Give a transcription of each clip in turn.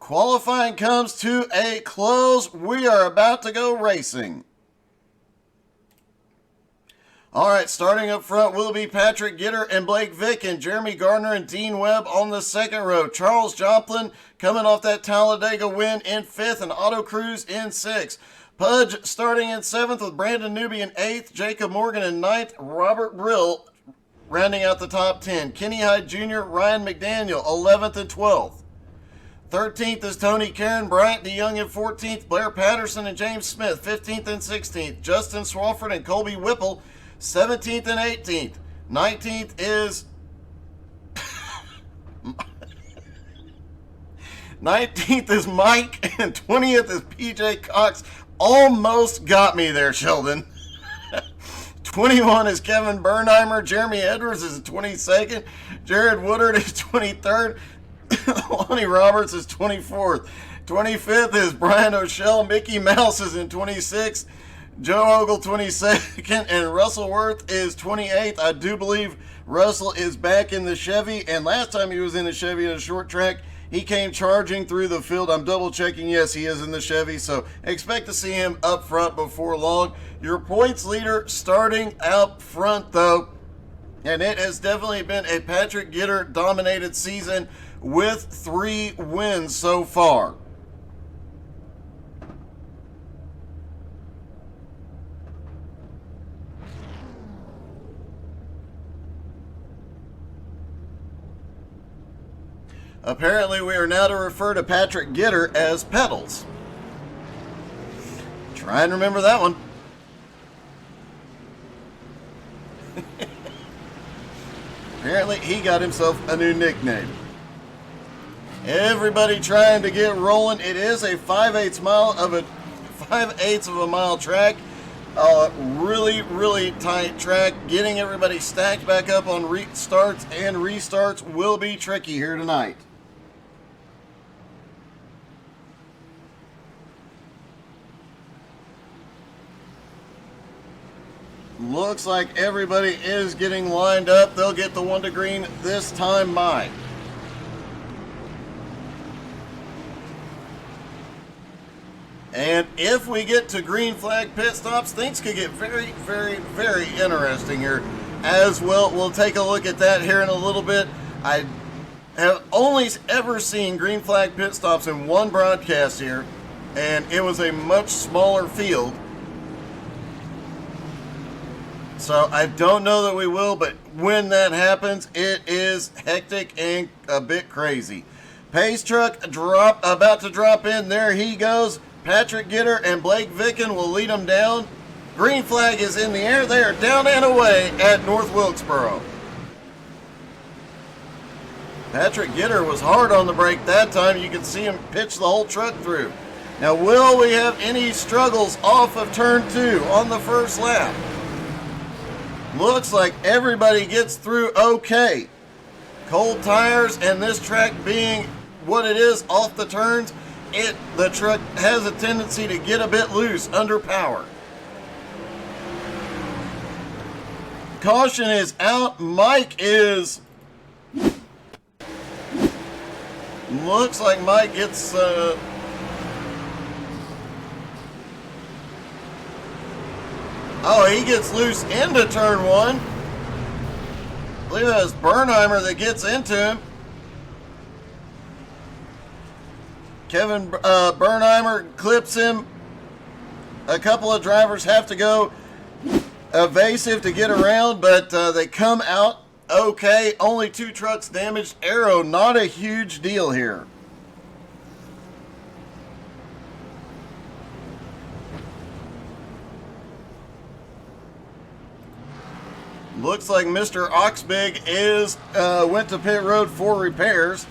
Qualifying comes to a close. We are about to go racing. All right, starting up front will be Patrick Gitter and Blake Vick, and Jeremy Gardner and Dean Webb on the second row. Charles Joplin coming off that Talladega win in fifth, and Otto Cruz in sixth. Pudge starting in seventh with Brandon Newby in eighth, Jacob Morgan in ninth, Robert Brill rounding out the top 10. Kenny Hyde Jr., Ryan McDaniel, 11th and 12th. 13th is Tony Karen, Bryant DeYoung in 14th, Blair Patterson and James Smith, 15th and 16th. Justin Swafford and Colby Whipple, 17th and 18th. 19th is 19th is Mike, and 20th is PJ Cox. Almost got me there, Sheldon. 21 is Kevin Bernheimer. Jeremy Edwards is 22nd. Jared Woodard is 23rd. Lonnie Roberts is 24th. 25th is Brian O'Shell. Mickey Mouse is in 26th. Joe Ogle 22nd. And Russell Worth is 28th. I do believe Russell is back in the Chevy. And last time he was in the Chevy at a short track, he came charging through the field. I'm double checking. Yes, he is in the Chevy. So expect to see him up front before long. Your points leader starting out front, though. And it has definitely been a Patrick Gitter dominated season with 3 wins so far. Apparently, we are now to refer to Patrick Gitter as Pedals. Try and remember that one. Apparently, he got himself a new nickname. Everybody trying to get rolling. It is a 5/8 of a mile track. Really tight track. Getting everybody stacked back up on starts and restarts will be tricky here tonight. Looks like everybody is getting lined up. They'll get the one to green this time, Mike. And if we get to green flag pit stops, things could get very interesting here as well. We'll take a look at that here in a little bit. I have only ever seen green flag pit stops in one broadcast here, and it was a much smaller field. So I don't know that we will, but when that happens, it is hectic and a bit crazy. Pace truck about to drop in. There he goes. Patrick Gitter and Blake Vicken will lead them down. Green flag is in the air. They are down and away at North Wilkesboro. Patrick Gitter was hard on the brake that time. You can see him pitch the whole truck through. Now, will we have any struggles off of turn 2 on the first lap? Looks like everybody gets through okay. Cold tires and this track being what it is off the turns, the truck has a tendency to get a bit loose under power. Caution is out. Mike is... Looks like Mike gets... he gets loose into turn 1. I believe that was Bernheimer that gets into him. Kevin Bernheimer clips him. A couple of drivers have to go evasive to get around, but they come out okay. Only 2 trucks damaged. Aero, not a huge deal here. Looks like Mr. Oxbig went to pit road for repairs.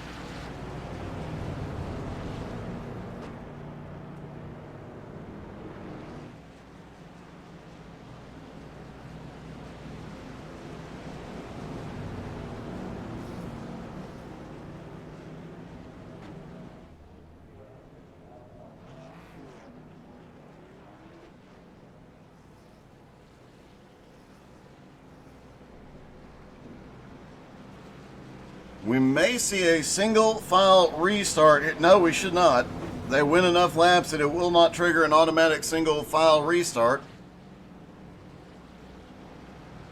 We may see a single file restart. No, we should not. They win enough laps that it will not trigger an automatic single file restart.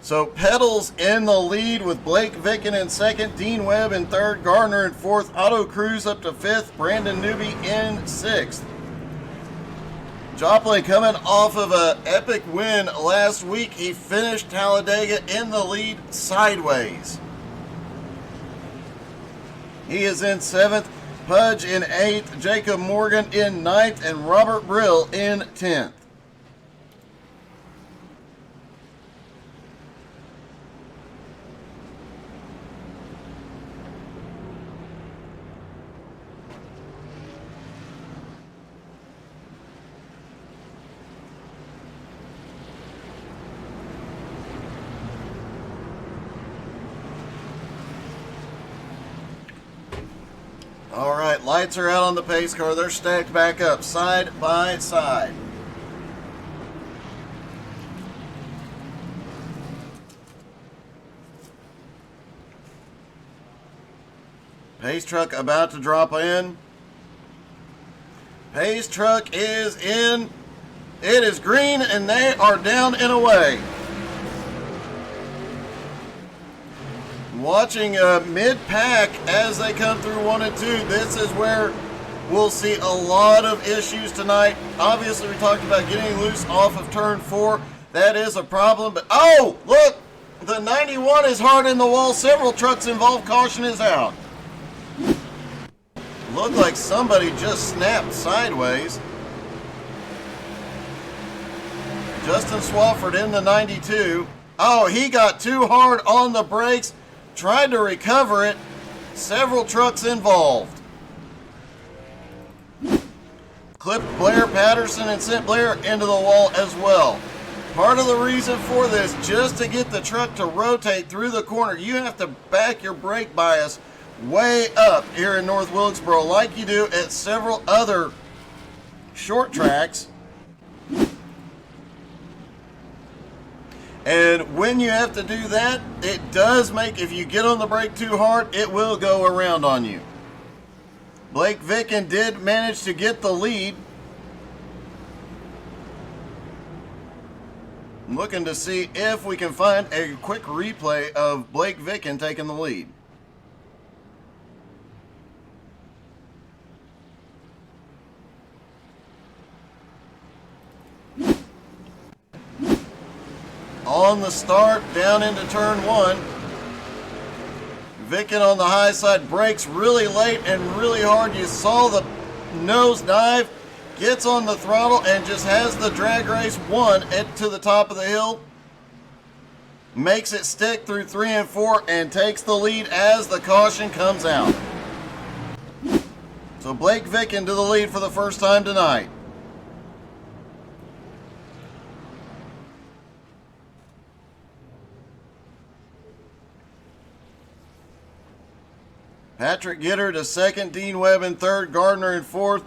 So Pedals in the lead with Blake Vicken in second, Dean Webb in third, Gardner in fourth, Otto Cruz up to fifth, Brandon Newby in sixth. Joplin coming off of an epic win last week. He finished Talladega in the lead sideways. He is in seventh, Pudge in eighth, Jacob Morgan in ninth, and Robert Brill in 10th. All right, lights are out on the pace car. They're stacked back up side by side. Pace truck about to drop in. Pace truck is in. It is green and they are down and away. Watching mid-pack as they come through 1 and 2. This is where we'll see a lot of issues tonight. Obviously, we talked about getting loose off of turn 4. That is a problem. But, oh, look, the 91 is hard in the wall. Several trucks involved. Caution is out. Looked like somebody just snapped sideways. Justin Swafford in the 92. Oh, he got too hard on the brakes. Tried to recover it. Several trucks involved. Clipped Blair Patterson and sent Blair into the wall as well. Part of the reason for this, just to get the truck to rotate through the corner, you have to back your brake bias way up here in North Wilkesboro like you do at several other short tracks. And when you have to do that, it does make, if you get on the brake too hard, it will go around on you. Blake Vicken did manage to get the lead. I'm looking to see if we can find a quick replay of Blake Vicken taking the lead. On the start, down into turn 1. Vicken on the high side brakes really late and really hard. You saw the nose dive, gets on the throttle and just has the drag race won to the top of the hill. Makes it stick through 3 and 4 and takes the lead as the caution comes out. So Blake Vicken to the lead for the first time tonight. Patrick Gitter to second, Dean Webb in third, Gardner in fourth,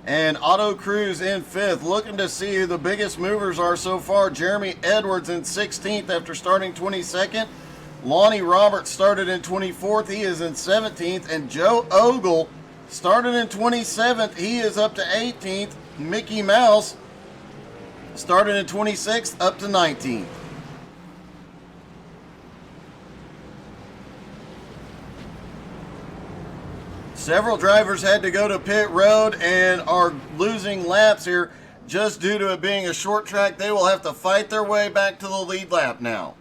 and Otto Cruz in fifth. Looking to see who the biggest movers are so far. Jeremy Edwards in 16th after starting 22nd. Lonnie Roberts started in 24th. He is in 17th. And Joe Ogle started in 27th. He is up to 18th. Mickey Mouse started in 26th up to 19th. Several drivers had to go to pit road and are losing laps here just due to it being a short track. They will have to fight their way back to the lead lap now.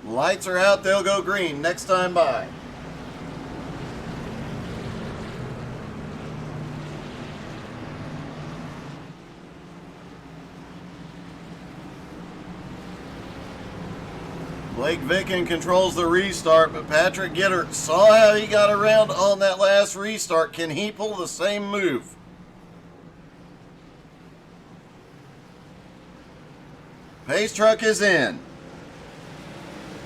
Lights are out, they'll go green next time by. Blake Vicken controls the restart, but Patrick Gitter saw how he got around on that last restart. Can he pull the same move? Pace truck is in.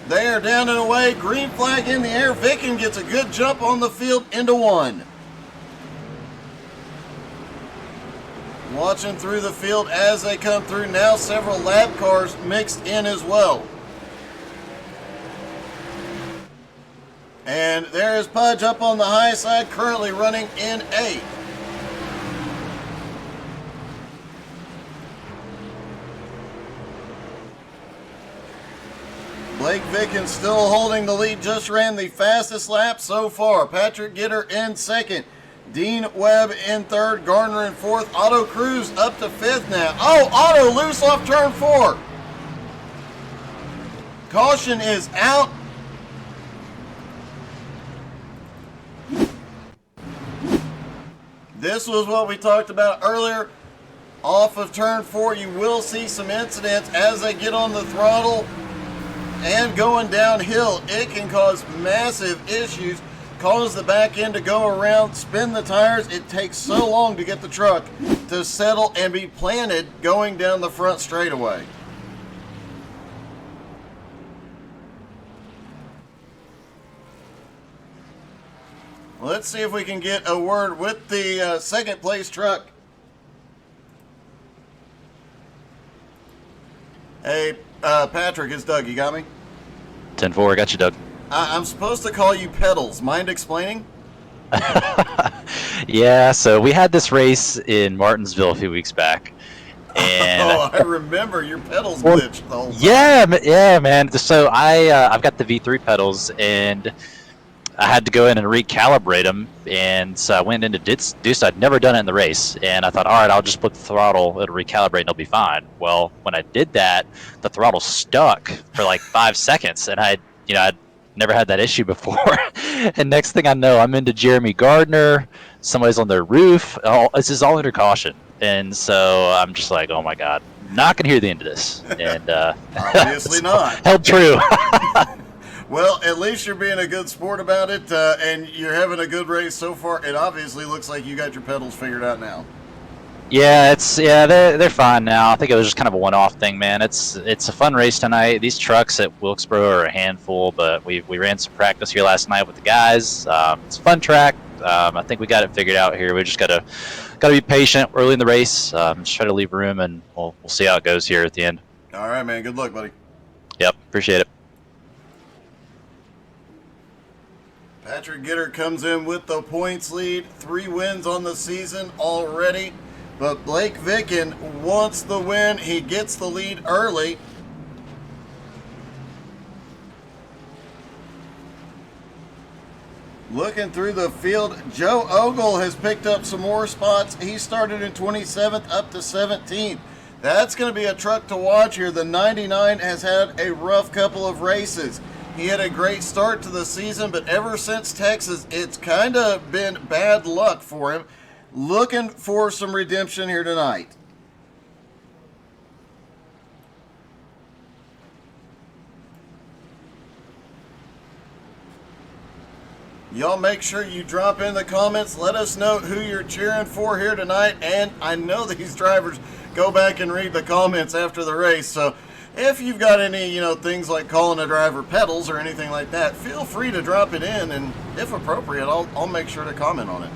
They are down and away. Green flag in the air. Vicken gets a good jump on the field into one. Watching through the field as they come through. Now several lap cars mixed in as well. And there is Pudge up on the high side, currently running in 8th. Blake Vicken still holding the lead, just ran the fastest lap so far. Patrick Gitter in 2nd. Dean Webb in 3rd. Gardner in 4th. Otto Cruz up to 5th now. Oh, Otto loose off turn 4. Caution is out. This was what we talked about earlier. Off of turn 4, you will see some incidents as they get on the throttle and going downhill. It can cause massive issues, cause the back end to go around, spin the tires. It takes so long to get the truck to settle and be planted going down the front straightaway. Let's see if we can get a word with the second place truck. Hey, Patrick, it's Doug. You got me? 10-4, got you, Doug. I'm supposed to call you Pedals. Mind explaining? Yeah, so we had this race in Martinsville a few weeks back. And oh, I remember your pedals glitched the whole time. Yeah, man. So I've got the V3 pedals, and I had to go in and recalibrate them, and so I went into Deuce. I'd never done it in the race, and I thought, all right, I'll just put the throttle, it'll recalibrate, and it'll be fine. Well, when I did that, the throttle stuck for like 5 seconds, and I'd never had that issue before. And next thing I know, I'm into Jeremy Gardner. Somebody's on their roof. This is all under caution, and so I'm just like, oh my god, not gonna hear the end of this. And obviously not. Held true. Well, at least you're being a good sport about it, and you're having a good race so far. It obviously looks like you got your pedals figured out now. Yeah, they're fine now. I think it was just kind of a one-off thing, man. It's a fun race tonight. These trucks at Wilkesboro are a handful, but we ran some practice here last night with the guys. It's a fun track. I think we got it figured out here. We just gotta be patient early in the race. Just try to leave room, and we'll see how it goes here at the end. All right, man. Good luck, buddy. Yep, appreciate it. Patrick Gitter comes in with the points lead. 3 wins on the season already. But Blake Vicken wants the win. He gets the lead early. Looking through the field, Joe Ogle has picked up some more spots. He started in 27th up to 17th. That's going to be a truck to watch here. The 99 has had a rough couple of races. He had a great start to the season, but ever since Texas, it's kind of been bad luck for him. Looking for some redemption here tonight. Y'all make sure you drop in the comments. Let us know who you're cheering for here tonight. And I know these drivers go back and read the comments after the race. So if you've got any, things like calling a driver pedals or anything like that, feel free to drop it in. And if appropriate, I'll make sure to comment on it.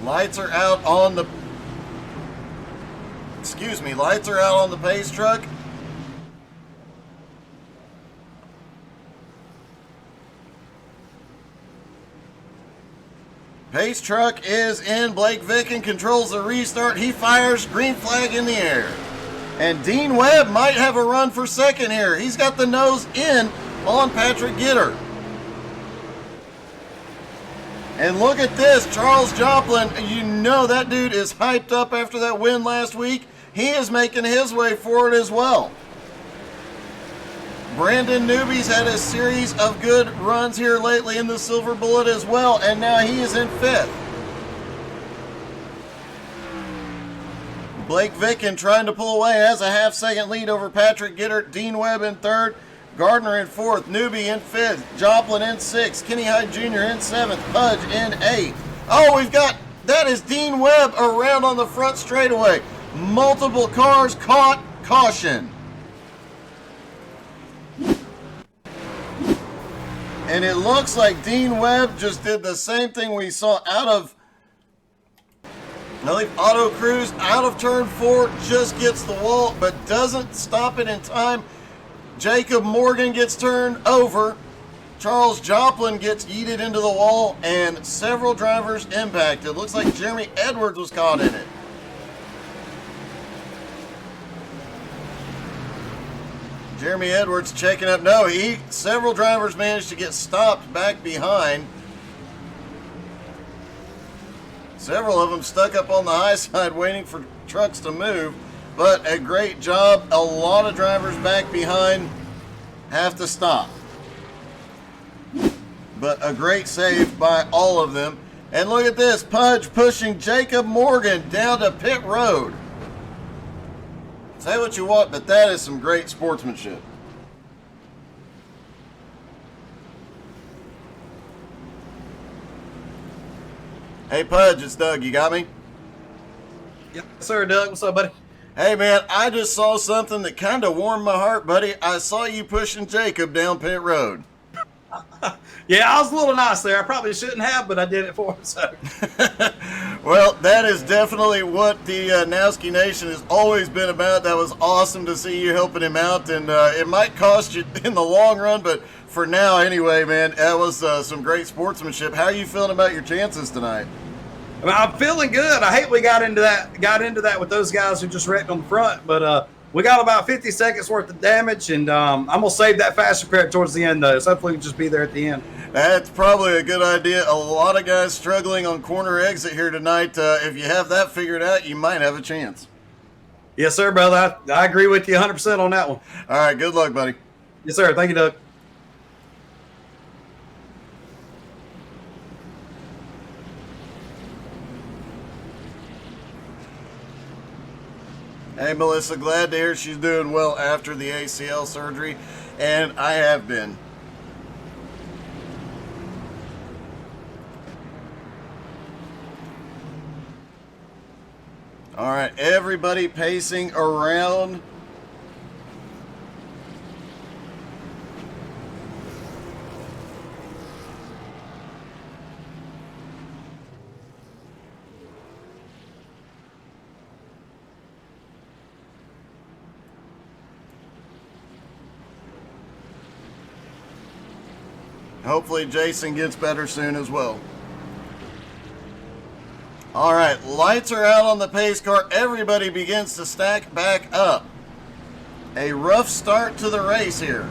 Lights are out on the pace truck. Pace truck is in. Blake Vicken controls the restart. He fires, green flag in the air. And Dean Webb might have a run for second here. He's got the nose in on Patrick Gitter. And look at this, Charles Joplin. You know that dude is hyped up after that win last week. He is making his way forward as well. Brandon Newby's had a series of good runs here lately in the Silver Bullet as well, and now he is in 5th. Blake Vicken trying to pull away, has a half-second lead over Patrick Gitter. Dean Webb in 3rd. Gardner in 4th, Newby in 5th, Joplin in 6th, Kenny Hyde Jr. in 7th, Pudge in 8th. Oh, that is Dean Webb around on the front straightaway. Multiple cars caught. Caution. And it looks like Dean Webb just did the same thing we saw out of, I believe, Auto Cruz out of turn 4, just gets the wall, but doesn't stop it in time. Jacob Morgan gets turned over. Charles Joplin gets yeeted into the wall, and several drivers impacted. Looks like Jeremy Edwards was caught in it. Jeremy Edwards checking up. No, several drivers managed to get stopped back behind. Several of them stuck up on the high side waiting for trucks to move. But a great job. A lot of drivers back behind have to stop. But a great save by all of them. And look at this. Pudge pushing Jacob Morgan down to pit road. Say what you want, but that is some great sportsmanship. Hey, Pudge, it's Doug. You got me? Yes, sir, Doug. What's up, buddy? Hey, man, I just saw something that kind of warmed my heart, buddy. I saw you pushing Jacob down pit road. Yeah, I was a little nice there. I probably shouldn't have, but I did it for him. So. Well, that is definitely what the Nowski Nation has always been about. That was awesome to see you helping him out, and it might cost you in the long run, but for now anyway, man, that was some great sportsmanship. How are you feeling about your chances tonight? I mean, I'm feeling good. I hate we got into that with those guys who just wrecked on the front, but we got about 50 seconds worth of damage, and I'm gonna save that fast repair towards the end, though. So hopefully we can just be there at the end. That's probably a good idea. A lot of guys struggling on corner exit here tonight. If you have that figured out, you might have a chance. Yes, sir, brother. I agree with you 100% on that one. All right, good luck, buddy. Yes, sir. Thank you, Doug. Hey, Melissa, glad to hear she's doing well after the ACL surgery, and I have been. All right, everybody pacing around. Hopefully Jason gets better soon as well. All right, lights are out on the pace car. Everybody begins to stack back up. A rough start to the race here.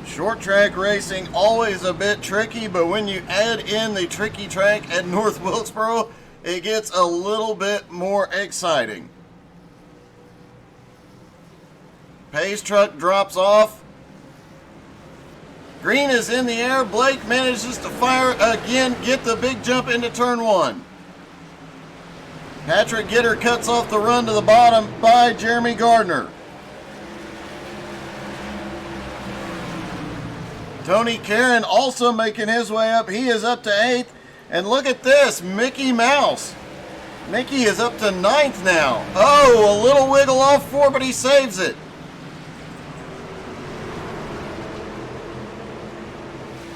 Short track racing, always a bit tricky, but when you add in the tricky track at North Wilkesboro, it gets a little bit more exciting. Pace truck drops off. Green is in the air. Blake manages to fire again, get the big jump into turn 1. Patrick Gitter cuts off the run to the bottom by Jeremy Gardner. Tony Caron also making his way up. He is up to 8th. And look at this, Mickey Mouse. Mickey is up to 9th now. Oh, a little wiggle off 4, but he saves it.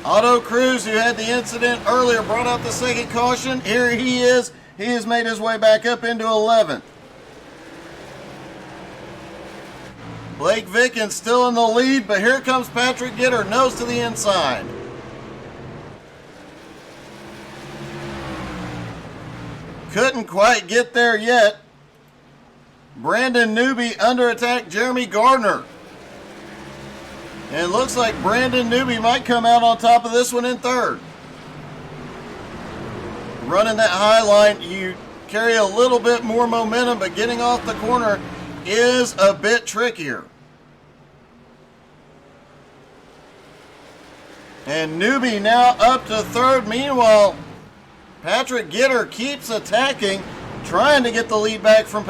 Auto Cruz, who had the incident earlier, brought out the second caution. Here he is. He has made his way back up into 11th. Blake Vickens still in the lead, but here comes Patrick Gitter, nose to the inside. Couldn't quite get there yet. Brandon Newby under attack, Jeremy Gardner. And it looks like Brandon Newby might come out on top of this one in 3rd. Running that high line, you carry a little bit more momentum, but getting off the corner is a bit trickier. And Newby now up to 3rd. Meanwhile, Patrick Gitter keeps attacking, trying to get the lead back from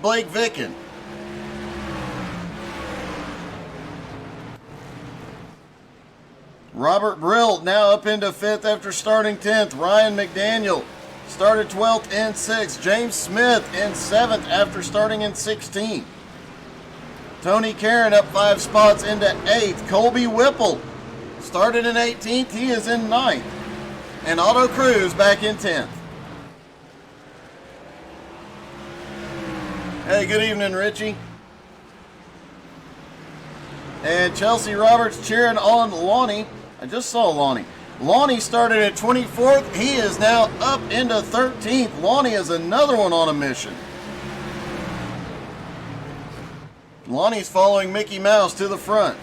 Blake Vicken. Robert Brill now up into 5th after starting 10th. Ryan McDaniel started 12th in 6th. James Smith in 7th after starting in 16th. Tony Karen up 5 spots into 8th. Colby Whipple started in 18th. He is in 9th. And Otto Cruz back in 10th. Hey, good evening, Richie. And Chelsea Roberts cheering on Lonnie. I just saw Lonnie. Lonnie started at 24th. He is now up into 13th. Lonnie is another one on a mission. Lonnie's following Mickey Mouse to the front.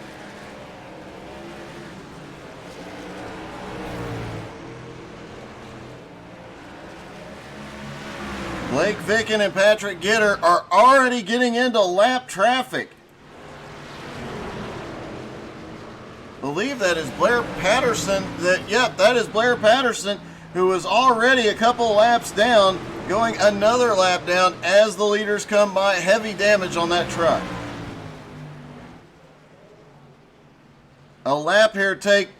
Blake Vicken and Patrick Gitter are already getting into lap traffic. Believe that is Blair Patterson. That is Blair Patterson, who was already a couple laps down, going another lap down as the leaders come by. Heavy damage on that truck. A lap here takes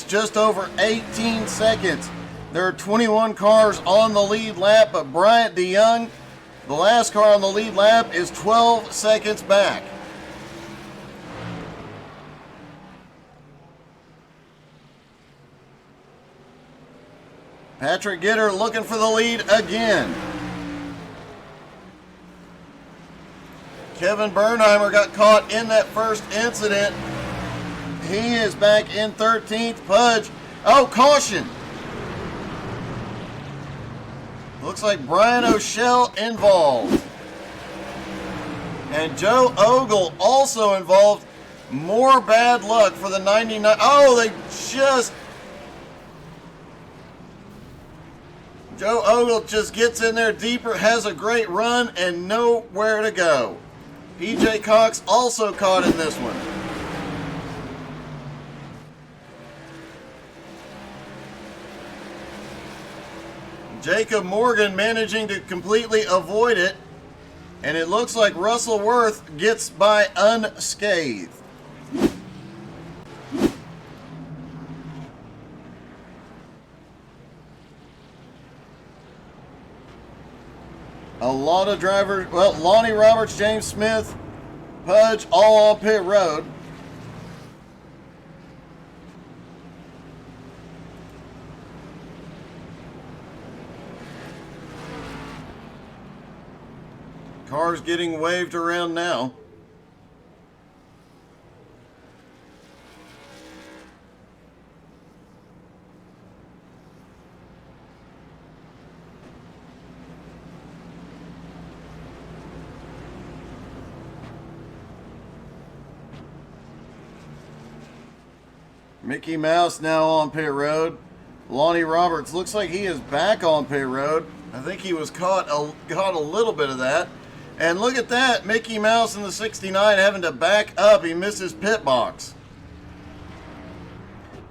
just over 18 seconds. There are 21 cars on the lead lap, but Bryant DeYoung, the last car on the lead lap, is 12 seconds back. Patrick Gitter looking for the lead again. Kevin Bernheimer got caught in that first incident. He is back in 13th. Pudge. Oh, caution. Looks like Brian O'Shell involved. And Joe Ogle also involved. More bad luck for the 99. Oh, they just... Joe Ogle just gets in there deeper, has a great run, and nowhere to go. PJ Cox also caught in this one. Jacob Morgan managing to completely avoid it, and it looks like Russell Worth gets by unscathed. A lot of drivers, well, Lonnie Roberts, James Smith, Pudge, all on pit road. Cars getting waved around now. Mickey Mouse now on pit road. Lonnie Roberts looks like he is back on pit road. I think he was caught a little bit of that. And look at that, Mickey Mouse in the 69 having to back up. He missed his pit box.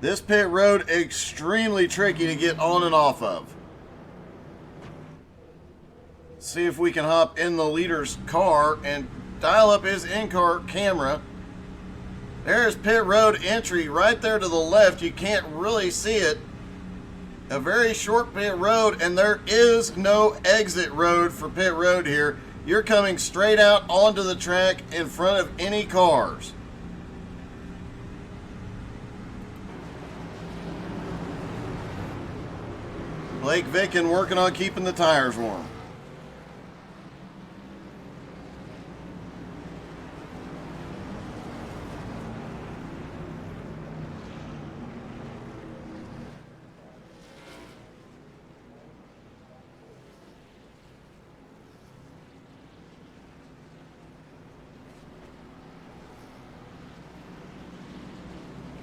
This pit road extremely tricky to get on and off of. See if we can hop in the leader's car and dial up his in-car camera. There's pit road entry right there to the left. You can't really see it. A very short pit road, and there is no exit road for pit road here. You're coming straight out onto the track in front of any cars. Blake Vicken working on keeping the tires warm.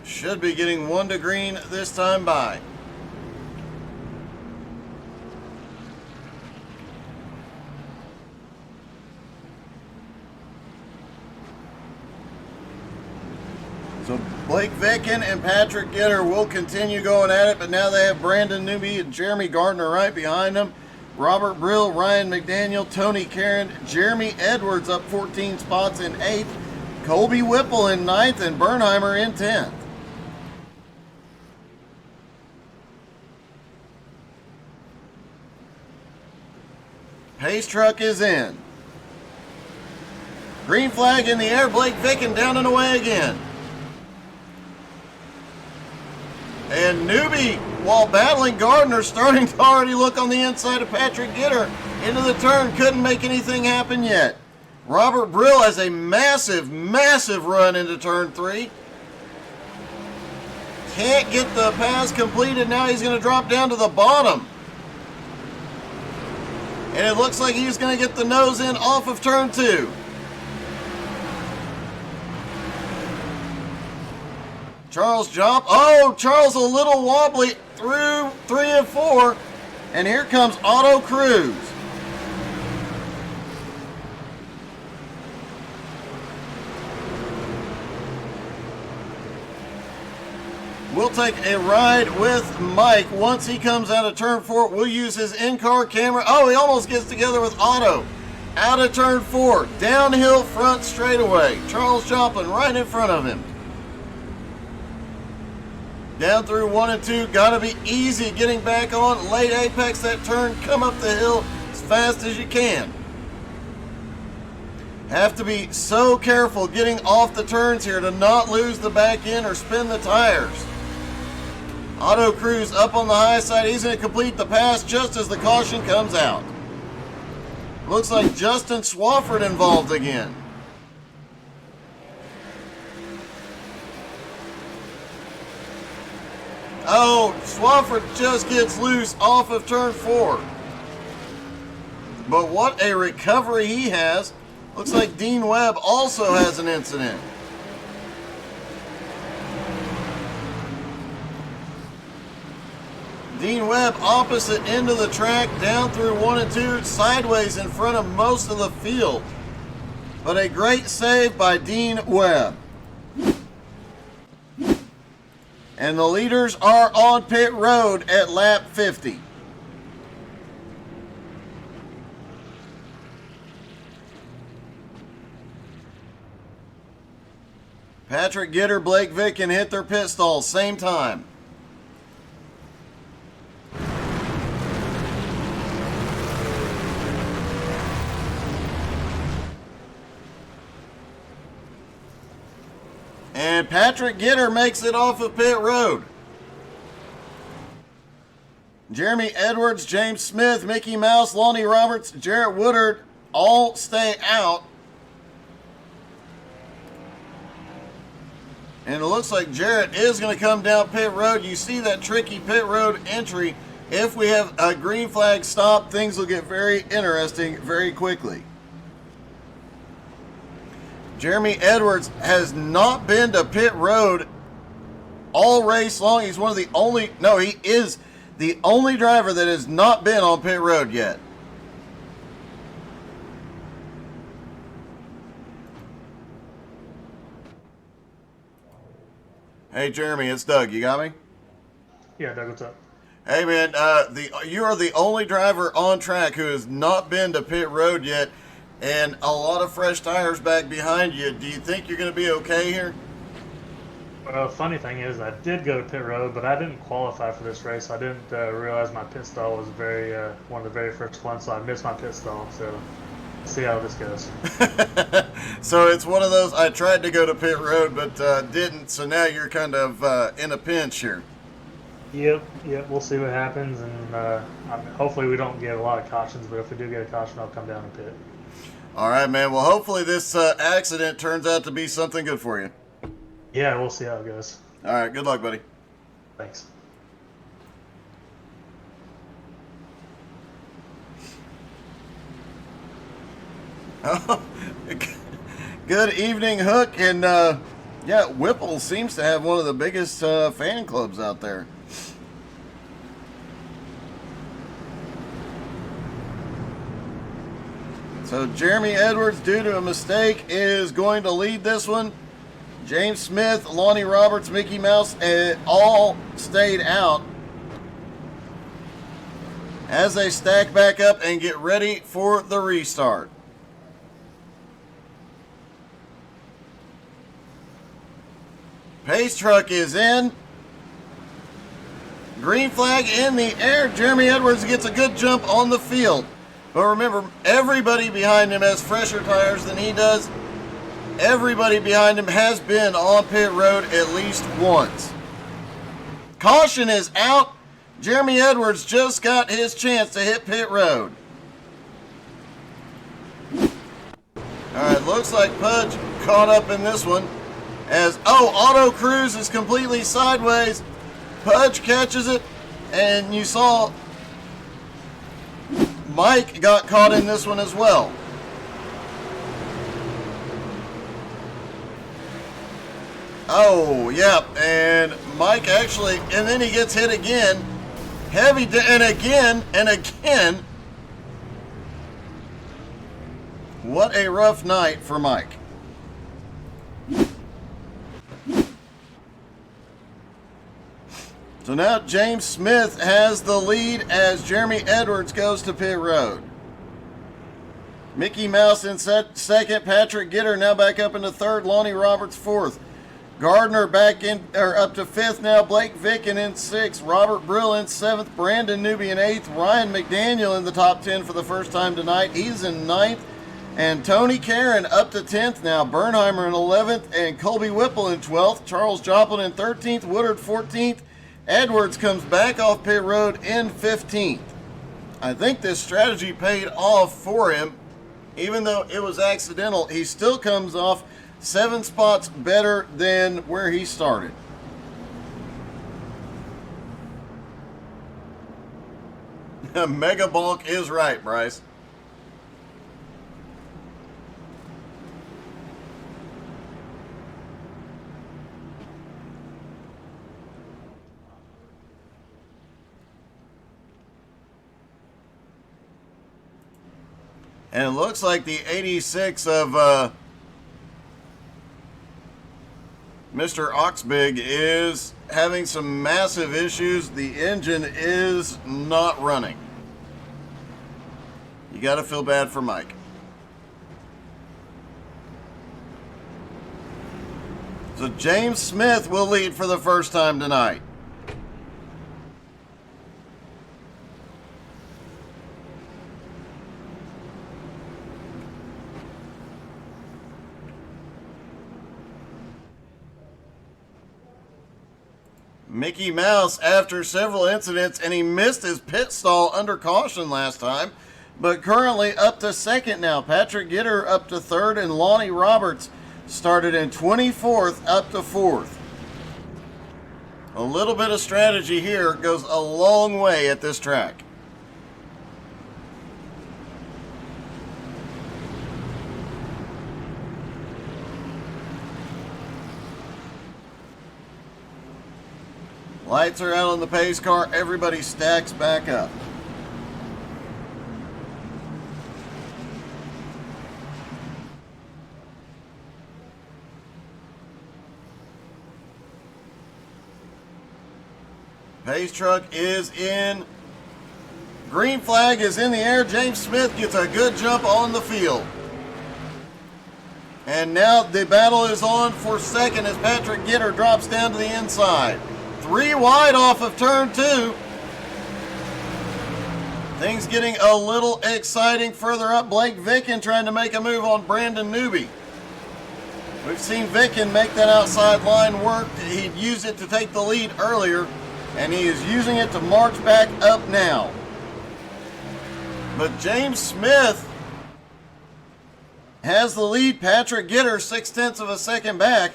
Should be getting 1 to green this time by. So Blake Vicken and Patrick Gitter will continue going at it, but now they have Brandon Newby and Jeremy Gardner right behind them. Robert Brill, Ryan McDaniel, Tony Karen, Jeremy Edwards up 14 spots in 8th. Colby Whipple in 9th and Bernheimer in 10th. Pace truck is in. Green flag in the air. Blake Vicken down and away again. And Newbie, while battling Gardner, starting to already look on the inside of Patrick Gitter into the turn. Couldn't make anything happen yet. Robert Brill has a massive, massive run into turn 3. Can't get the pass completed. Now he's going to drop down to the bottom. And it looks like he's going to get the nose in off of turn 2. Charles Jop. Oh, Charles a little wobbly through 3 and 4. And here comes Otto Cruz. We'll take a ride with Mike. Once he comes out of turn 4, we'll use his in-car camera. Oh, he almost gets together with Otto. Out of turn 4, downhill front straightaway. Charles Joplin right in front of him. Down through 1 and 2, gotta be easy getting back on. Late apex that turn, come up the hill as fast as you can. Have to be so careful getting off the turns here to not lose the back end or spin the tires. Otto Cruz up on the high side. He's going to complete the pass just as the caution comes out. Looks like Justin Swafford involved again. Oh, Swafford just gets loose off of turn 4. But what a recovery he has. Looks like Dean Webb also has an incident. Dean Webb opposite end of the track, down through 1 and 2, sideways in front of most of the field. But a great save by Dean Webb. And the leaders are on pit road at lap 50. Patrick Gitter, Blake Vicken hit their pit stalls same time. And Patrick Gitter makes it off of pit road. Jeremy Edwards, James Smith, Mickey Mouse, Lonnie Roberts, Jarrett Woodard all stay out. And it looks like Jarrett is going to come down pit road. You see that tricky pit road entry. If we have a green flag stop, things will get very interesting very quickly. Jeremy Edwards has not been to pit road all race long. He's one of the only, no, he is the only driver that has not been on pit road yet. Hey Jeremy, it's Doug. You got me? Yeah, Doug, what's up? Hey man, you are the only driver on track who has not been to pit road yet, and a lot of fresh tires back behind you. Do you think you're going to be okay here? Well, funny thing is, I did go to pit road, but I didn't qualify for this race. I didn't realize my pit stall was one of the very first ones, so I missed my pit stall. So, see how this goes. So it's one of those, I tried to go to pit road, but didn't. So now you're kind of in a pinch here. Yep, we'll see what happens, and hopefully we don't get a lot of cautions, but if we do get a caution, I'll come down and pit. All right, man. Well, hopefully this accident turns out to be something good for you. Yeah, we'll see how it goes. All right, good luck, buddy. Thanks. Good evening, Hook. And yeah, Whipple seems to have one of the biggest fan clubs out there. So Jeremy Edwards, due to a mistake, is going to lead this one. James Smith, Lonnie Roberts, Mickey Mouse, all stayed out as they stack back up and get ready for the restart. Pace truck is in. Green flag in the air. Jeremy Edwards gets a good jump on the field. But remember, everybody behind him has fresher tires than he does. Everybody behind him has been on pit road at least once. Caution is out. Jeremy Edwards just got his chance to hit pit road. Alright, looks like Pudge caught up in this one. As, Auto Cruise is completely sideways. Pudge catches it, and you saw Mike got caught in this one as well. Oh, yeah, and Mike actually, and then he gets hit again. And again, and again. What a rough night for Mike. So now James Smith has the lead as Jeremy Edwards goes to pit road. Mickey Mouse in second. Patrick Gitter now back up into third. Lonnie Roberts fourth. Gardner back in, or up to fifth now. Blake Vicken in sixth. Robert Brill in seventh. Brandon Newby in eighth. Ryan McDaniel in the top 10 for the first time tonight. He's in ninth. And Tony Karen up to 10th now. Bernheimer in 11th. And Colby Whipple in 12th. Charles Joplin in 13th. Woodard 14th. Edwards comes back off pit road in 15th. I think this strategy paid off for him. Even though it was accidental, he still comes off 7 spots better than where he started. Mega Bonk is right, Bryce. And it looks like the 86 of Mr. Oxbig is having some massive issues. The engine is not running. You got to feel bad for Mike. So James Smith will lead for the first time tonight. Mickey Mouse, after several incidents, and he missed his pit stall under caution last time, but currently up to second now. Patrick Gitter up to third, and Lonnie Roberts started in 24th up to 4th. A little bit of strategy here goes a long way at this track. Lights are out on the pace car. Everybody stacks back up. Pace truck is in. Green flag is in the air. James Smith gets a good jump on the field. And now the battle is on for second as Patrick Gitter drops down to the inside. 3 wide off of turn 2. Things getting a little exciting further up. Blake Vicken trying to make a move on Brandon Newby. We've seen Vicken make that outside line work. He'd used it to take the lead earlier, and he is using it to march back up now. But James Smith has the lead. Patrick Gitter 0.6 of a second back.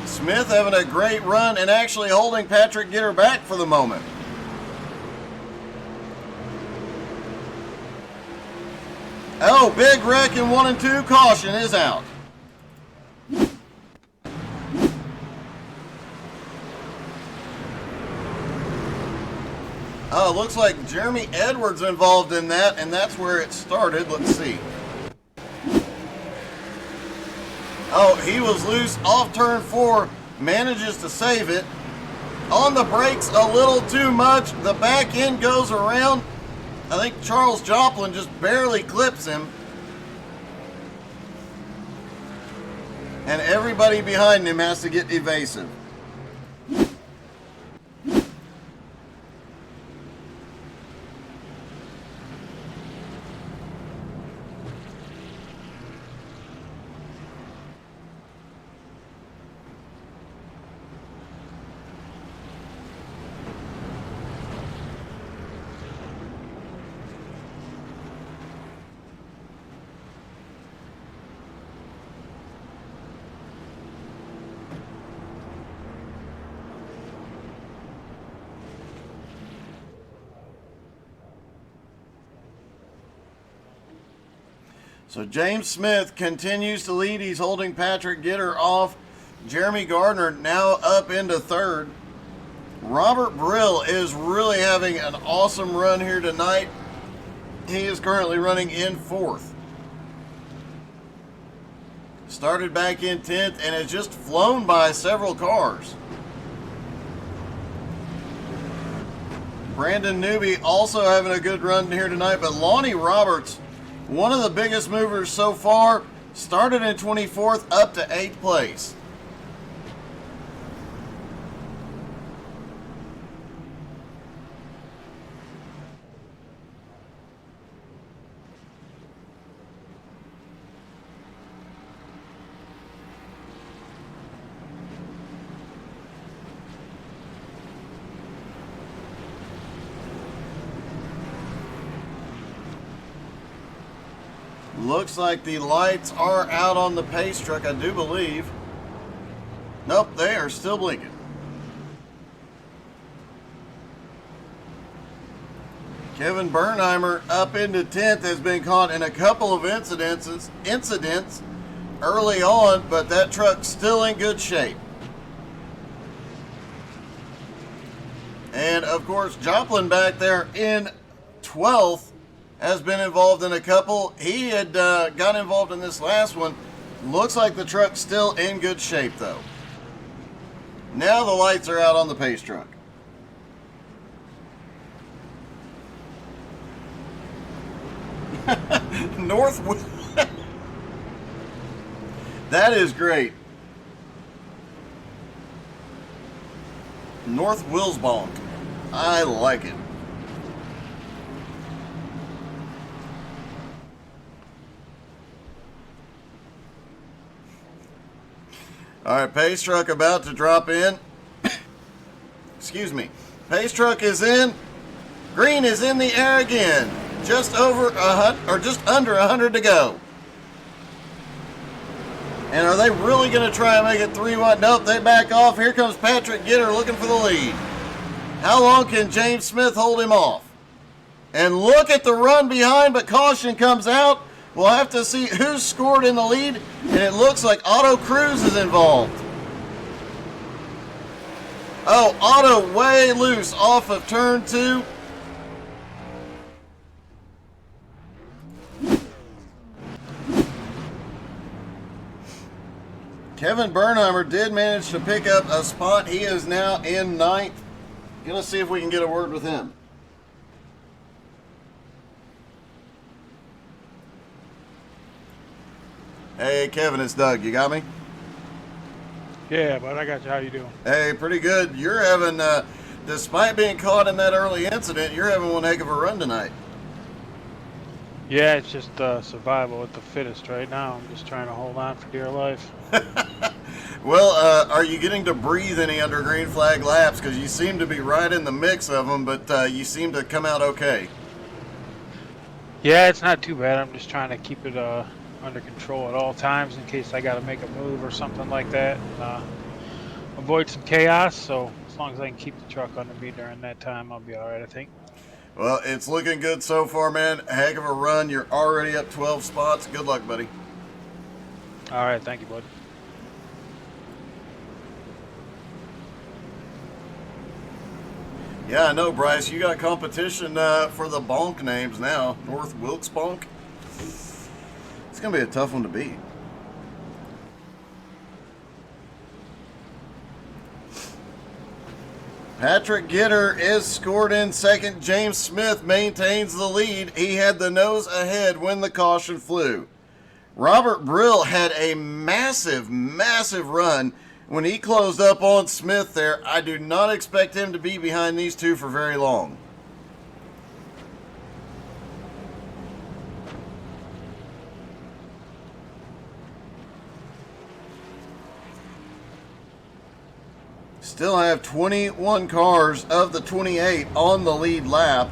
Smith having a great run and actually holding Patrick Gitter back for the moment. Oh, big wreck in 1 and 2. Caution is out. Oh, looks like Jeremy Edwards involved in that, and that's where it started. Let's see. Oh, he was loose off turn 4, manages to save it. On the brakes a little too much. The back end goes around. I think Charles Joplin just barely clips him. and everybody behind him has to get evasive. So James Smith continues to lead. He's holding Patrick Gitter off. Jeremy Gardner now up into third. Robert Brill is really having an awesome run here tonight. He is currently running in fourth. Started back in 10th and has just flown by several cars. Brandon Newby also having a good run here tonight, but Lonnie Roberts, one of the biggest movers so far, started in 24th up to 8th place. Looks like the lights are out on the pace truck, I do believe. Nope, they are still blinking. Kevin Bernheimer up into 10th has been caught in a couple of incidents early on, but that truck's still in good shape. And of course, Joplin back there in 12th has been involved in a couple. He had got involved in this last one. Looks like the truck's still in good shape though. Now the lights are out on the pace truck. North. That is great. North Wilkesboro. I like it. All right, pace truck about to drop in. Excuse me. Pace truck is in. Green is in the air again. Just over 100, or just under 100 to go. And are they really going to try and make it 3-1? Nope, they back off. Here comes Patrick Gitter looking for the lead. How long can James Smith hold him off? And look at the run behind, but caution comes out. We'll have to see who's scored in the lead, and it looks like Otto Cruz is involved. Oh, Otto way loose off of turn 2. Kevin Bernheimer did manage to pick up a spot. He is now in 9th. Gonna see if we can get a word with him. Hey, Kevin, it's Doug. You got me? Yeah, but I got you. How you doing? Hey, pretty good. You're having, despite being caught in that early incident, you're having one heck of a run tonight. Yeah, it's just survival at the fittest right now. I'm just trying to hold on for dear life. Well, are you getting to breathe any under green flag laps? Because you seem to be right in the mix of them, but you seem to come out okay. Yeah, it's not too bad. I'm just trying to keep it under control at all times in case I got to make a move or something like that. Avoid some chaos, so as long as I can keep the truck under me during that time, I'll be all right, I think. Well, it's looking good so far, man. A heck of a run. You're already up 12 spots. Good luck, buddy. All right, thank you, bud. Yeah, I know, Bryce. You got competition for the bonk names now. North Wilkes Bonk. It's going to be a tough one to beat. Patrick Gitter is scored in second. James Smith maintains the lead. He had the nose ahead when the caution flew. Robert Brill had a massive, massive run when he closed up on Smith there. I do not expect him to be behind these two for very long. Still have 21 cars of the 28 on the lead lap.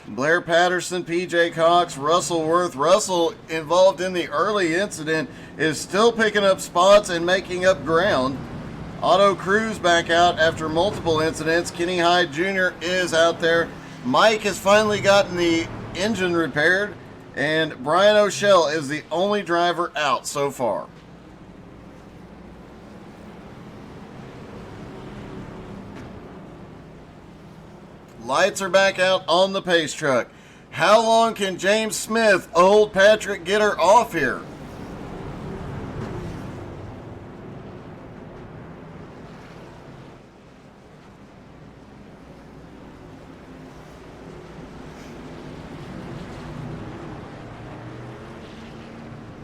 Blair Patterson, PJ Cox, Russell Worth. Russell, involved in the early incident, is still picking up spots and making up ground. Otto Cruz back out after multiple incidents. Kenny Hyde Jr. is out there. Mike has finally gotten the engine repaired. And Brian O'Shell is the only driver out so far. Lights are back out on the pace truck. How long can James Smith hold Patrick Gitter off here?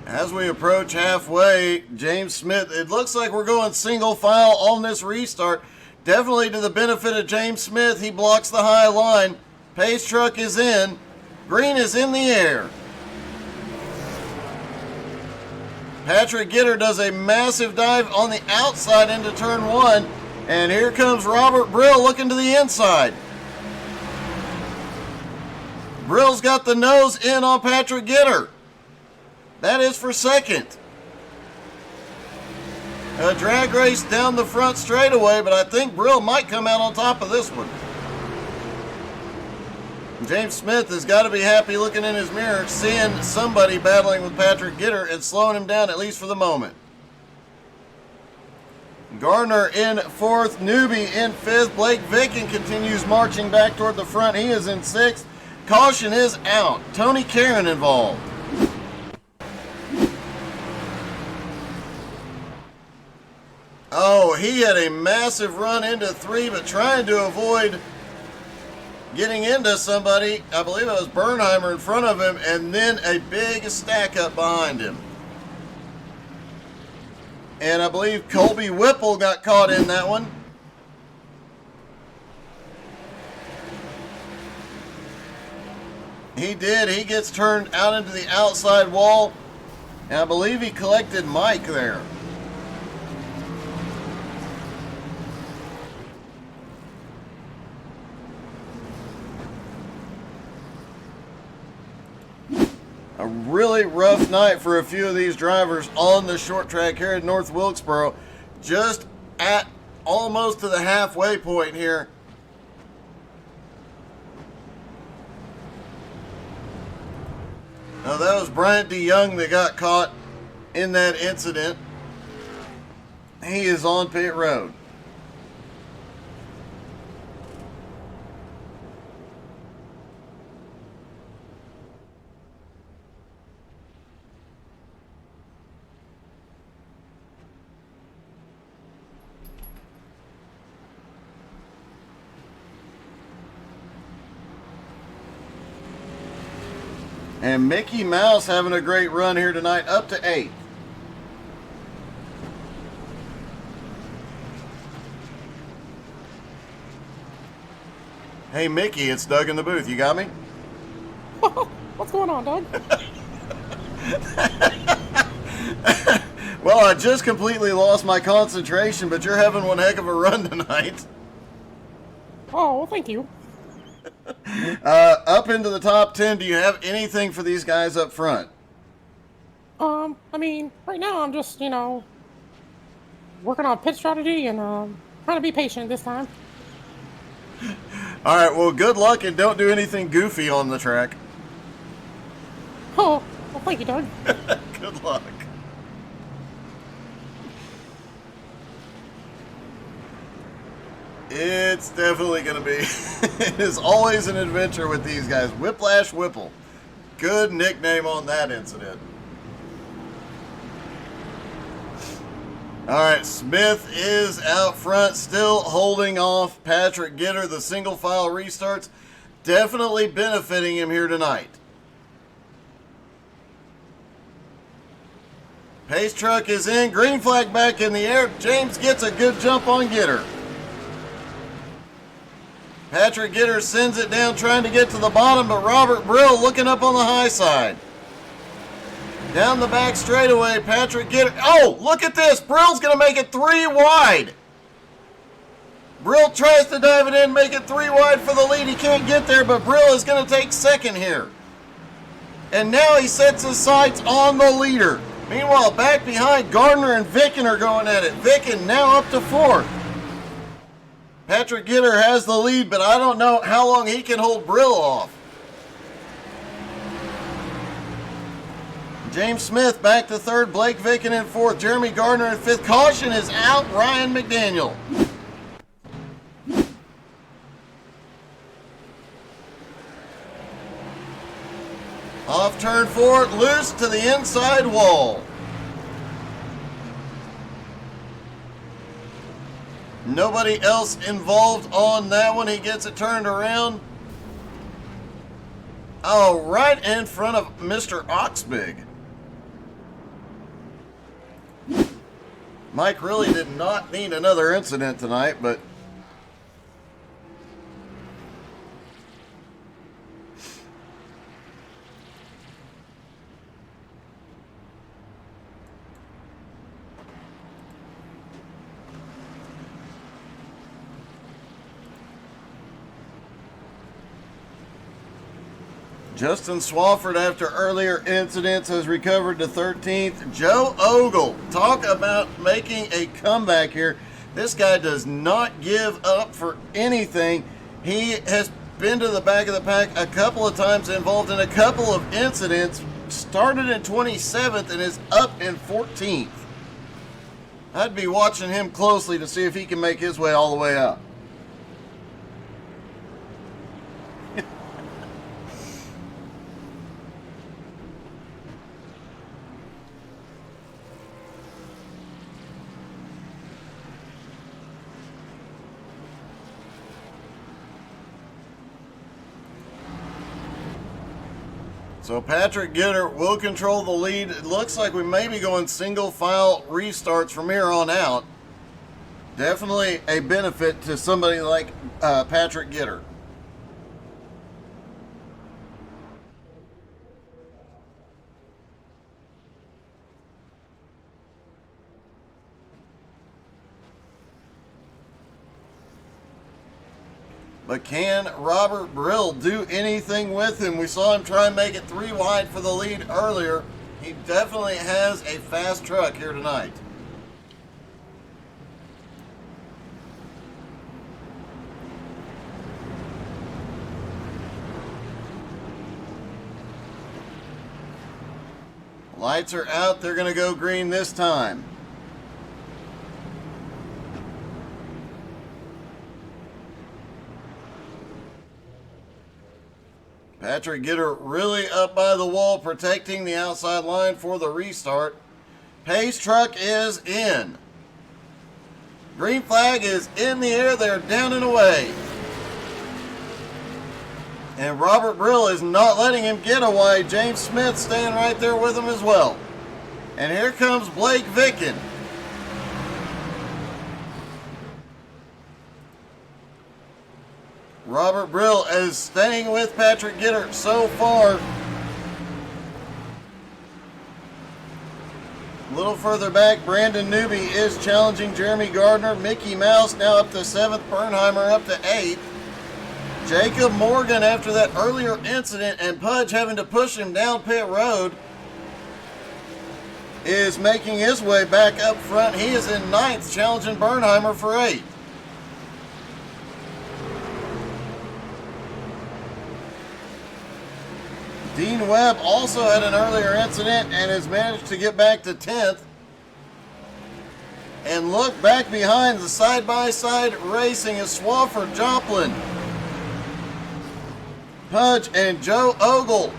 As we approach halfway, James Smith, it looks like we're going single file on this restart. Definitely to the benefit of James Smith. He blocks the high line. Pace truck is in. Green is in the air. Patrick Gitter does a massive dive on the outside into turn one. And here comes Robert Brill looking to the inside. Brill's got the nose in on Patrick Gitter. That is for second. A drag race down the front straightaway, but I think Brill might come out on top of this one. James Smith has got to be happy looking in his mirror, seeing somebody battling with Patrick Gitter and slowing him down, at least for the moment. Gardner in fourth, Newby in fifth. Blake Vicken continues marching back toward the front. He is in sixth. Caution is out. Tony Caron involved. Oh, he had a massive run into three, but trying to avoid getting into somebody. I believe it was Bernheimer in front of him, and then a big stack up behind him. And I believe Colby Whipple got caught in that one. He did. He gets turned out into the outside wall. And I believe he collected Mike there. A really rough night for a few of these drivers on the short track here in North Wilkesboro. Just at almost to the halfway point here. Now that was Bryant DeYoung that got caught in that incident. He is on pit road. And Mickey Mouse having a great run here tonight, up to 8th. Hey Mickey, it's Doug in the booth. You got me? What's going on, Doug? Well, I just completely lost my concentration, but you're having one heck of a run tonight. Oh, well, thank you. Up into the top 10, do you have anything for these guys up front? I mean, right now I'm just, working on pit strategy and trying to be patient this time. All right, well, good luck and don't do anything goofy on the track. Oh, well, thank you, Doug. Good luck. It's definitely going to be, it is always an adventure with these guys. Whiplash Whipple. Good nickname on that incident. All right, Smith is out front, still holding off Patrick Gitter. The single file restarts. definitely benefiting him here tonight. Pace truck is in. Green flag back in the air. James gets a good jump on Gitter. Patrick Gitter sends it down trying to get to the bottom, but Robert Brill looking up on the high side. Down the back straightaway, Patrick Gitter. Oh, look at this. Brill's going to make it 3 wide. Brill tries to dive it in, make it 3 wide for the lead. He can't get there, but Brill is going to take second here. And now he sets his sights on the leader. Meanwhile, back behind, Gardner and Vicken are going at it. Vicken now up to 4th. Patrick Gitter has the lead, but I don't know how long he can hold Brill off. James Smith back to 3rd. Blake Vicken in 4th. Jeremy Gardner in 5th. Caution is out. Ryan McDaniel. Off turn 4, loose to the inside wall. Nobody else involved on that one. He gets it turned around. Oh, right in front of Mr. Oxbig. Mike really did not need another incident tonight, but Justin Swafford, after earlier incidents, has recovered to 13th. Joe Ogle, talk about making a comeback here. This guy does not give up for anything. He has been to the back of the pack a couple of times, involved in a couple of incidents, started in 27th and is up in 14th. I'd be watching him closely to see if he can make his way all the way up. So Patrick Gitter will control the lead. It looks like we may be going single file restarts from here on out. Definitely a benefit to somebody like Patrick Gitter. But can Robert Brill do anything with him? We saw him try and make it 3 wide for the lead earlier. He definitely has a fast truck here tonight. Lights are out. They're going to go green this time. Patrick Gitter really up by the wall, protecting the outside line for the restart. Pace truck is in. Green flag is in the air. They're down and away. And Robert Brill is not letting him get away. James Smith staying right there with him as well. And here comes Blake Vicken. Robert Brill is staying with Patrick Gitter so far. A little further back, Brandon Newby is challenging Jeremy Gardner. Mickey Mouse now up to 7th. Bernheimer up to 8th. Jacob Morgan, after that earlier incident and Pudge having to push him down pit road, is making his way back up front. He is in 9th, challenging Bernheimer for 8th. Dean Webb also had an earlier incident and has managed to get back to 10th. And look back behind, the side-by-side racing is Swafford, Joplin, Pudge, and Joe Ogle.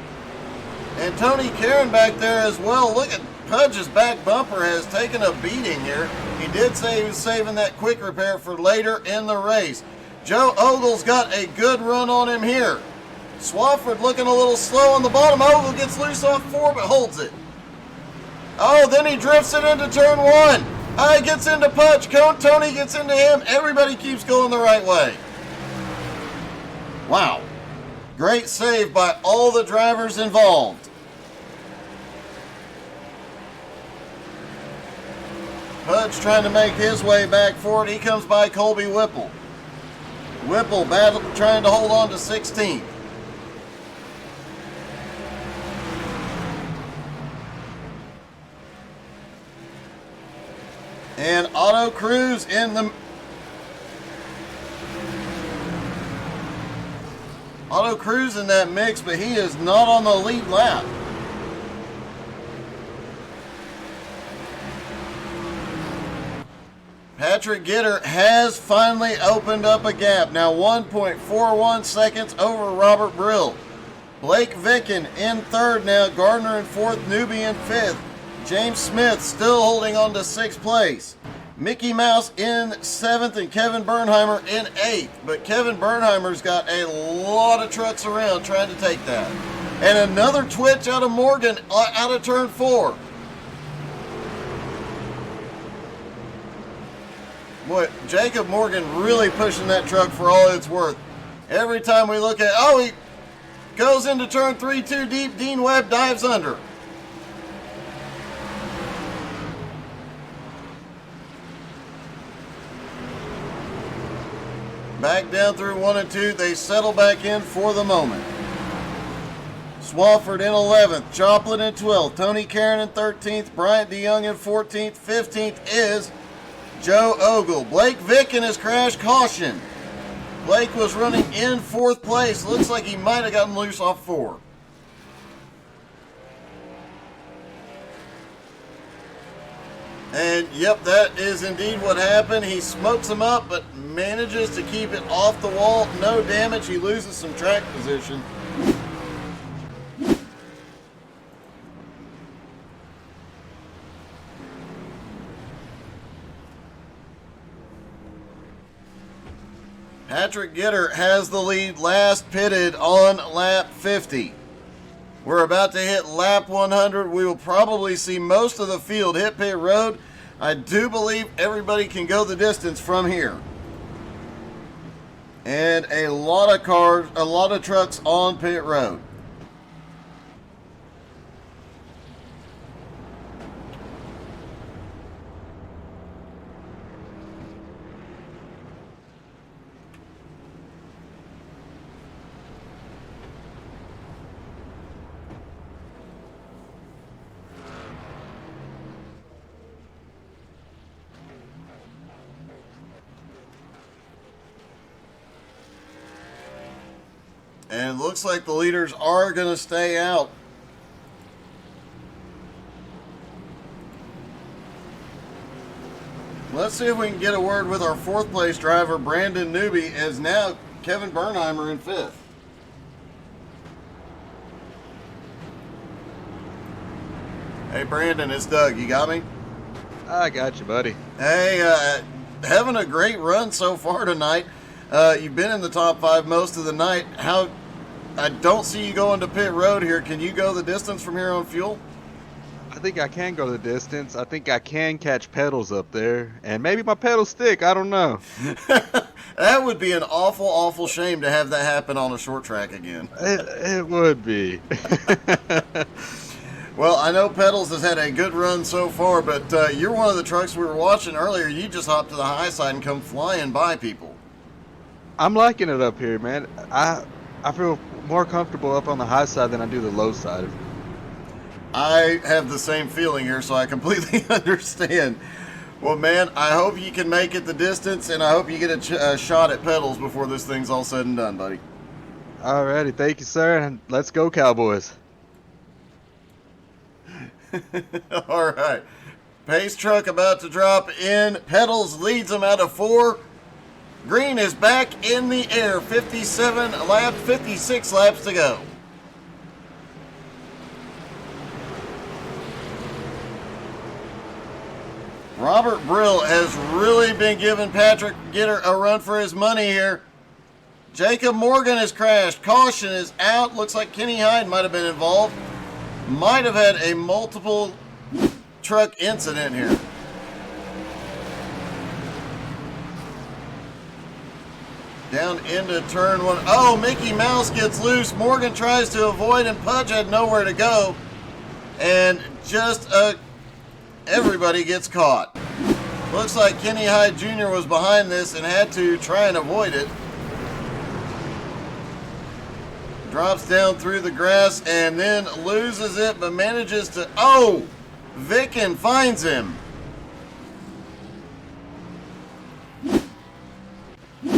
And Tony Karen back there as well. Look at Pudge's back bumper has taken a beating here. He did say he was saving that quick repair for later in the race. Joe Ogle's got a good run on him here. Swafford looking a little slow on the bottom. Ogle gets loose off 4, but holds it. Oh, then he drifts it into turn 1. He gets into Pudge. Tony gets into him. Everybody keeps going the right way. Wow. Great save by all the drivers involved. Pudge trying to make his way back forward. He comes by Colby Whipple. Whipple trying to hold on to 16th. And Otto Cruz in the... Otto Cruz in that mix, but he is not on the lead lap. Patrick Gitter has finally opened up a gap. Now 1.41 seconds over Robert Brill. Blake Vicken in third now. Gardner in fourth. Newby in fifth. James Smith still holding on to 6th place. Mickey Mouse in 7th and Kevin Bernheimer in 8th. But Kevin Bernheimer's got a lot of trucks around trying to take that. And another twitch out of Morgan out of turn 4. Boy, Jacob Morgan really pushing that truck for all it's worth. Every time we look at, he goes into turn 3 too deep. Dean Webb dives under. Back down through 1 and 2. They settle back in for the moment. Swafford in 11th. Joplin in 12th. Tony Karen in 13th. Bryant DeYoung in 14th. 15th is Joe Ogle. Blake Vicken has crashed caution. Blake was running in 4th place. Looks like he might have gotten loose off 4. And yep, that is indeed what happened. He smokes him up, but manages to keep it off the wall. No damage. He loses some track position. Patrick Gitter has the lead, last pitted on lap 50. We're about to hit lap 100. We will probably see most of the field hit pit road. I do believe everybody can go the distance from here. And a lot of cars, a lot of trucks on pit road. And it looks like the leaders are going to stay out. Let's see if we can get a word with our 4th place driver, Brandon Newby, as now Kevin Bernheimer in 5th. Hey, Brandon, it's Doug. You got me? I got you, buddy. Hey, having a great run so far tonight. You've been in the top 5 most of the night. I don't see you going to pit road here. Can you go the distance from here on fuel? I think I can go the distance. I think I can catch pedals up there. And maybe my pedals stick. I don't know. That would be an awful, awful shame to have that happen on a short track again. It would be. Well, I know Pedals has had a good run so far, but you're one of the trucks we were watching earlier. You just hopped to the high side and come flying by people. I'm liking it up here, man. I feel more comfortable up on the high side than I do the low side. I have the same feeling here, so I completely understand. Well, man, I hope you can make it the distance, and I hope you get a shot at Pedals before this thing's all said and done, buddy. Alrighty, thank you, sir, and let's go, Cowboys. All right. Pace truck about to drop in. Pedals leads them out of 4. Green is back in the air. 56 laps to go. Robert Brill has really been giving Patrick Gitter a run for his money here. Jacob Morgan has crashed. Caution is out. Looks like Kenny Hyde might have been involved. Might have had a multiple truck incident here. Down into turn one. Oh, Mickey Mouse gets loose. Morgan tries to avoid, and Pudge had nowhere to go. And just everybody gets caught. Looks like Kenny Hyde Jr. was behind this and had to try and avoid it. Drops down through the grass and then loses it, but manages to... Oh! Vicken finds him.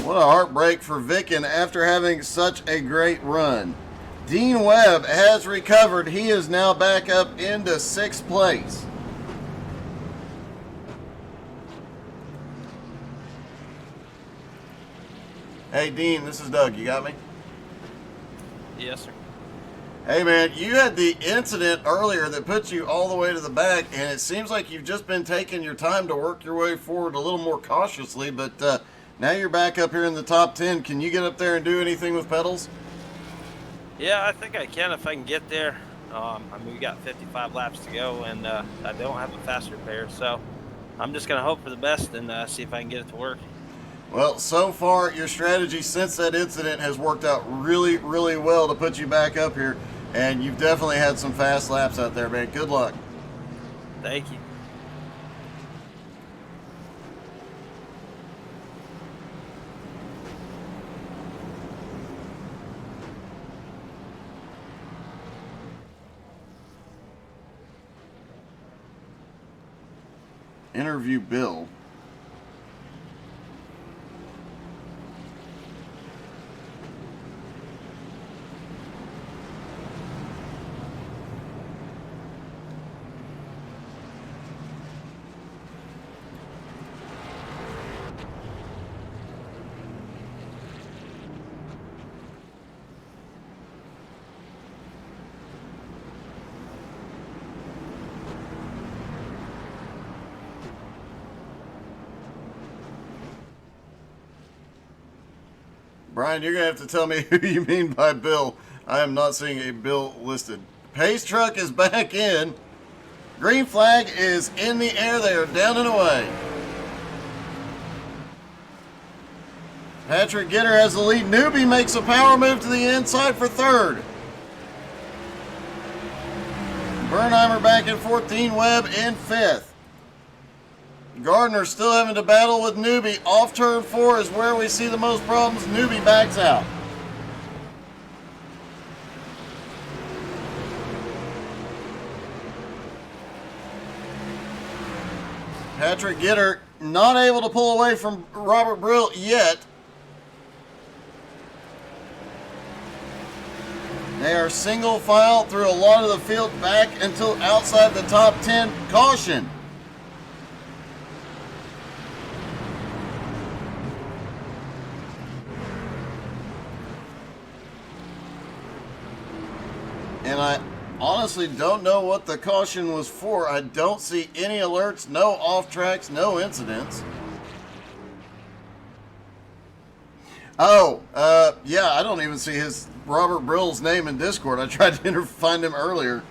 What a heartbreak for Vicken after having such a great run. Dean Webb has recovered. He is now back up into 6th place. Hey, Dean, this is Doug. You got me? Yes, sir. Hey, man, you had the incident earlier that put you all the way to the back, and it seems like you've just been taking your time to work your way forward a little more cautiously, but now you're back up here in the top 10. Can you get up there and do anything with pedals? Yeah, I think I can if I can get there. I mean, we got 55 laps to go, and I don't have a faster pair, so I'm just going to hope for the best and see if I can get it to work. Well, so far, your strategy since that incident has worked out really, really well to put you back up here, and you've definitely had some fast laps out there, man. Good luck. Thank you. Interview Bill. Brian, you're going to have to tell me who you mean by Bill. I am not seeing a Bill listed. Pace truck is back in. Green flag is in the air. They are down and away. Patrick Gitter has the lead. Newbie makes a power move to the inside for 3rd. Bernheimer back in 14th. Webb in 5th. Gardner still having to battle with Newbie. Off turn 4 is where we see the most problems. Newbie backs out. Patrick Gitter not able to pull away from Robert Brill yet. They are single file through a lot of the field back until outside the top 10. Caution. And I honestly don't know what the caution was for. I don't see any alerts, no off tracks, no incidents. Oh, yeah, I don't even see his Robert Brill's name in Discord. I tried to find him earlier.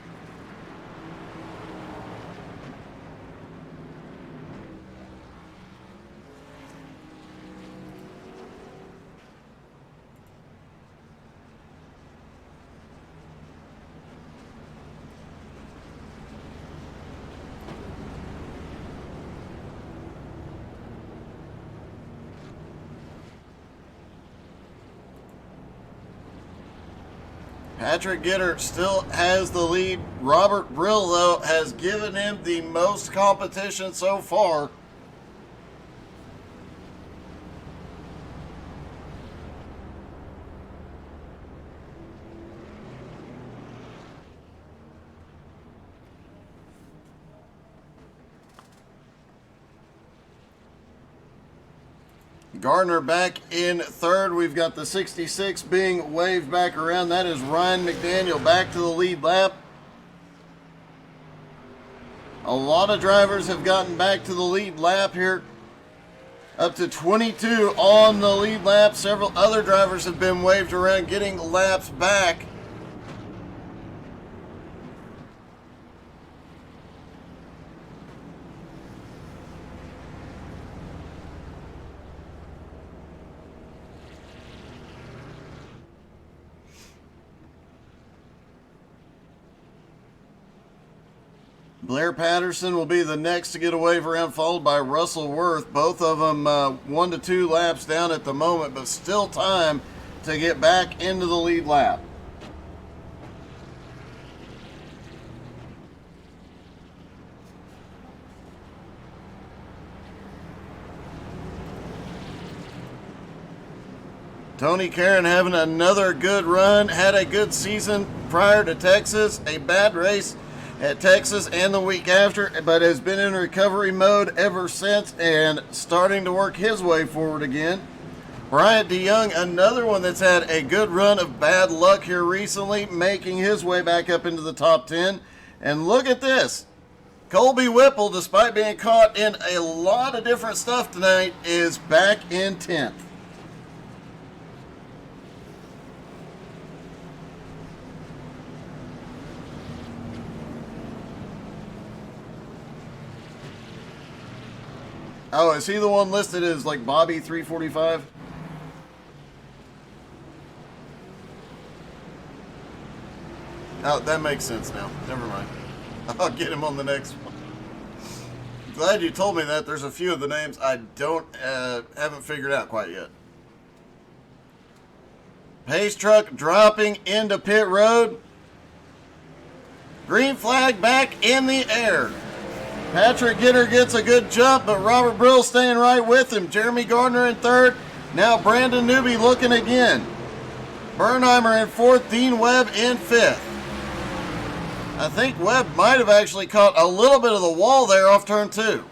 Patrick Gitter still has the lead. Robert Brill, though, has given him the most competition so far. Gardner back in 3rd. We've got the 66 being waved back around. That is Ryan McDaniel back to the lead lap. A lot of drivers have gotten back to the lead lap here. Up to 22 on the lead lap. Several other drivers have been waved around, getting laps back. Blair Patterson will be the next to get a wave around, followed by Russell Worth. Both of them 1 to 2 laps down at the moment, but still time to get back into the lead lap. Tony Karen having another good run, had a good season prior to Texas, a bad race at Texas and the week after, but has been in recovery mode ever since and starting to work his way forward again. Bryant DeYoung, another one that's had a good run of bad luck here recently, making his way back up into the top 10. And look at this. Colby Whipple, despite being caught in a lot of different stuff tonight, is back in 10th. Oh, is he the one listed as like Bobby 345? Oh, that makes sense now. Never mind. I'll get him on the next one. Glad you told me that. There's a few of the names I haven't figured out quite yet. Pace truck dropping into pit road. Green flag back in the air. Patrick Gitter gets a good jump, but Robert Brill staying right with him. Jeremy Gardner in third. Now Brandon Newby looking again. Bernheimer in fourth. Dean Webb in fifth. I think Webb might have actually caught a little bit of the wall there off turn 2.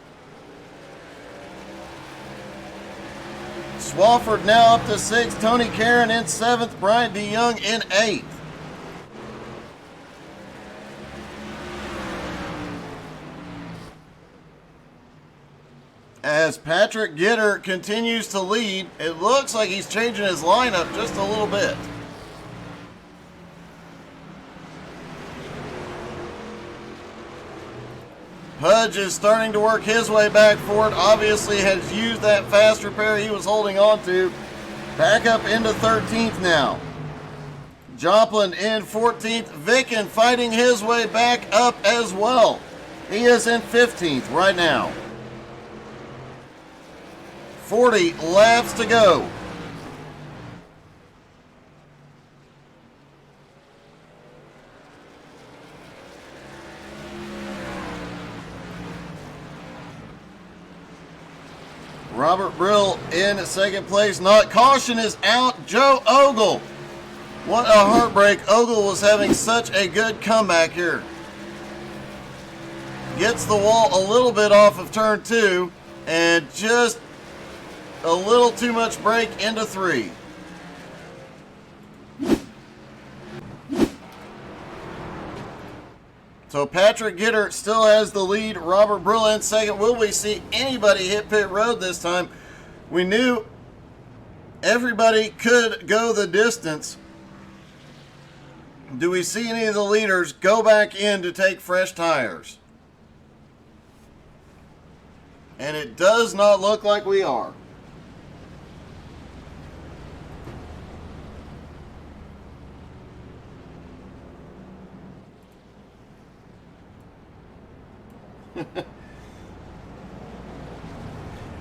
Swafford now up to 6th. Tony Karen in 7th. Bryant DeYoung in 8th. As Patrick Gitter continues to lead, it looks like he's changing his lineup just a little bit. Pudge is starting to work his way back forward. Obviously has used that fast repair he was holding on to. Back up into 13th now. Joplin in 14th. Vicken fighting his way back up as well. He is in 15th right now. 40 laps to go. Robert Brill in second place. Not caution is out. Joe Ogle. What a heartbreak. Ogle was having such a good comeback here. Gets the wall a little bit off of turn 2 and just a little too much brake into 3. So Patrick Gitter still has the lead. Robert Brill in second. Will we see anybody hit pit road this time? We knew everybody could go the distance. Do we see any of the leaders go back in to take fresh tires? And it does not look like we are.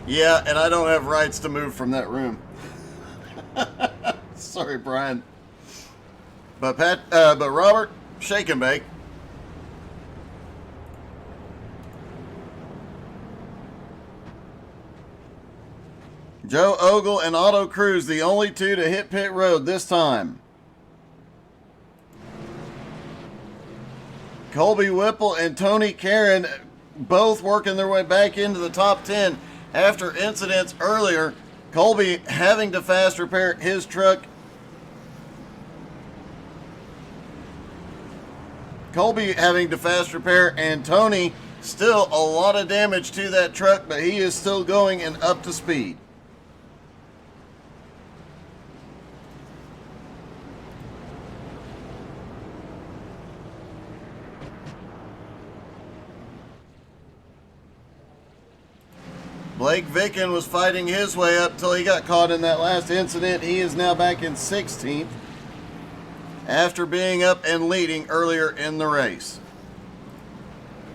Yeah, and I don't have rights to move from that room. Sorry, Brian. But Robert, shake and bake. Joe Ogle and Otto Cruz, the only two to hit pit road this time. Colby Whipple and Tony Karen both working their way back into the top 10 after incidents earlier. Colby having to fast repair his truck. Colby having to fast repair and Tony Still a lot of damage to that truck, but he is still going and up to speed. Blake Vicken was fighting his way up till he got caught in that last incident. He is now back in 16th after being up and leading earlier in the race.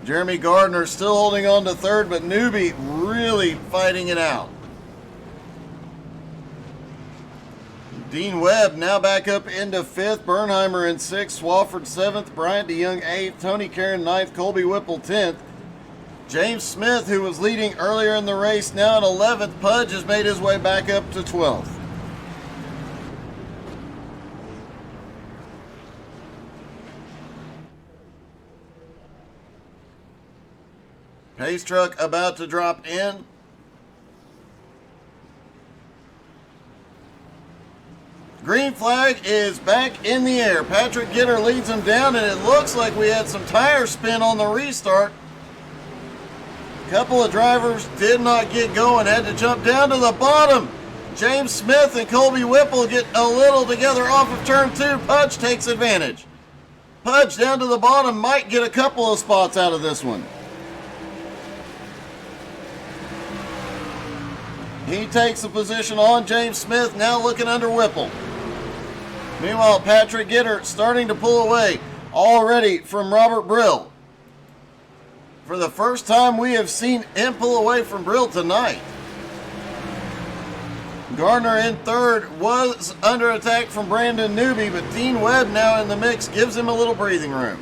Jeremy Gardner still holding on to third, but Newbie really fighting it out. Dean Webb now back up into fifth, Bernheimer in sixth, Swafford seventh, Bryant DeYoung eighth, Tony Karen ninth, Colby Whipple 10th. James Smith, who was leading earlier in the race, now in 11th. Pudge has made his way back up to 12th. Pace truck about to drop in. Green flag is back in the air. Patrick Gitter leads him down, and it looks like we had some tire spin on the restart. Couple of drivers did not get going, had to jump down to the bottom. James Smith and Colby Whipple get a little together off of turn 2. Pudge takes advantage. Pudge down to the bottom might get a couple of spots out of this one. He takes a position on James Smith, now looking under Whipple. Meanwhile, Patrick Gitter starting to pull away already from Robert Brill. For the first time, we have seen him pull away from Brill tonight. Gardner in third was under attack from Brandon Newby, but Dean Webb now in the mix gives him a little breathing room.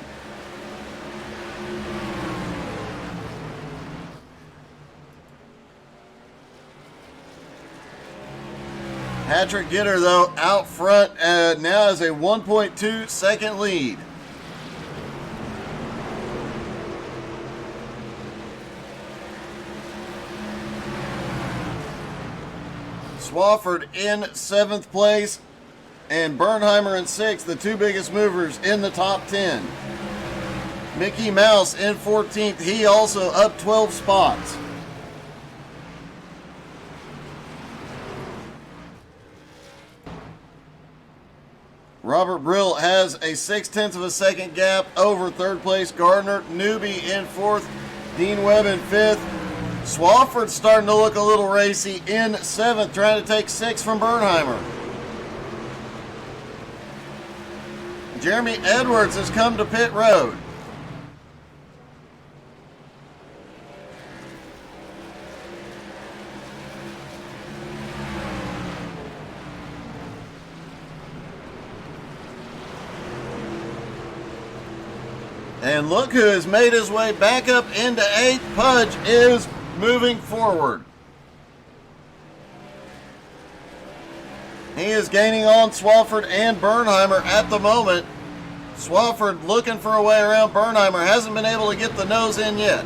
Patrick Gitter, though, out front now has a 1.2 second lead. Swafford in 7th place and Bernheimer in 6th, the two biggest movers in the top 10. Mickey Mouse in 14th, he also up 12 spots. Robert Brill has a 0.6 of a second gap over third place Gardner. Newby in 4th, Dean Webb in 5th. Swafford's starting to look a little racy in 7th, trying to take 6 from Bernheimer. Jeremy Edwards has come to pit road. And look who has made his way back up into 8th. Pudge is moving forward. He is gaining on Swafford and Bernheimer at the moment. Swafford looking for a way around Bernheimer. Hasn't been able to get the nose in yet.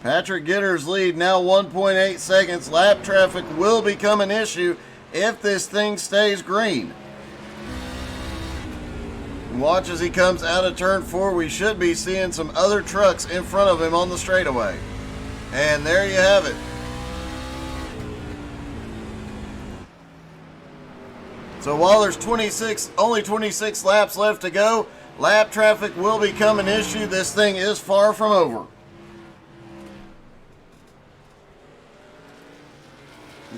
Patrick Gitter's lead now 1.8 seconds. Lap traffic will become an issue if this thing stays green. Watch as he comes out of turn 4. We should be seeing some other trucks in front of him on the straightaway. And there you have it. So while there's only 26 laps left to go, lap traffic will become an issue. This thing is far from over.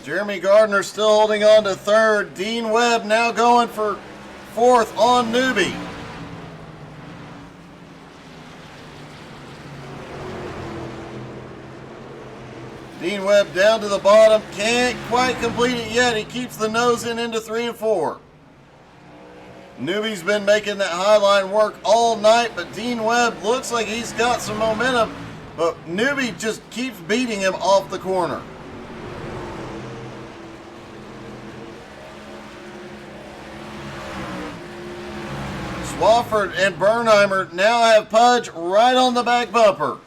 Jeremy Gardner still holding on to third. Dean Webb now going for 4th on Newby. Dean Webb down to the bottom. Can't quite complete it yet. He keeps the nose in into 3 and 4. Newby's been making that high line work all night, but Dean Webb looks like he's got some momentum, but Newby just keeps beating him off the corner. Swafford and Bernheimer now have Pudge right on the back bumper.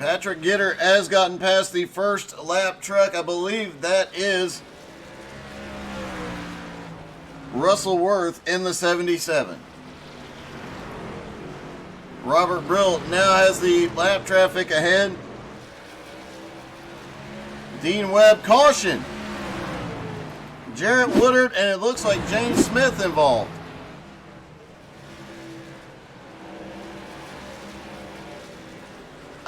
Patrick Gitter has gotten past the first lap truck. I believe that is Russell Worth in the 77. Robert Brill now has the lap traffic ahead. Dean Webb, caution. Jarrett Woodard, and it looks like James Smith involved.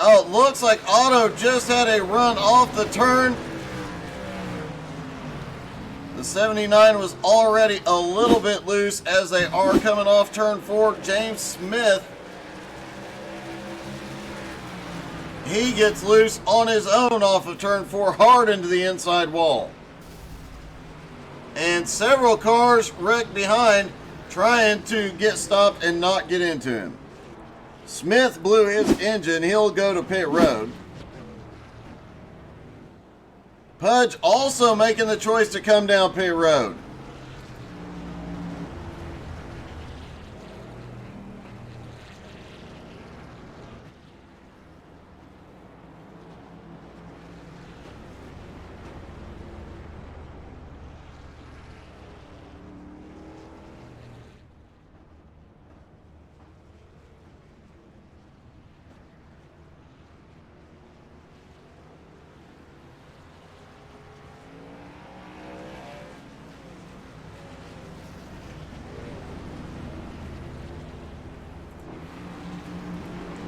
Oh, it looks like Otto just had a run off the turn. The 79 was already a little bit loose as they are coming off turn 4. James Smith, he gets loose on his own off of turn 4, hard into the inside wall. And several cars wrecked behind trying to get stopped and not get into him. Smith blew his engine. He'll go to pit road. Pudge also making the choice to come down pit road.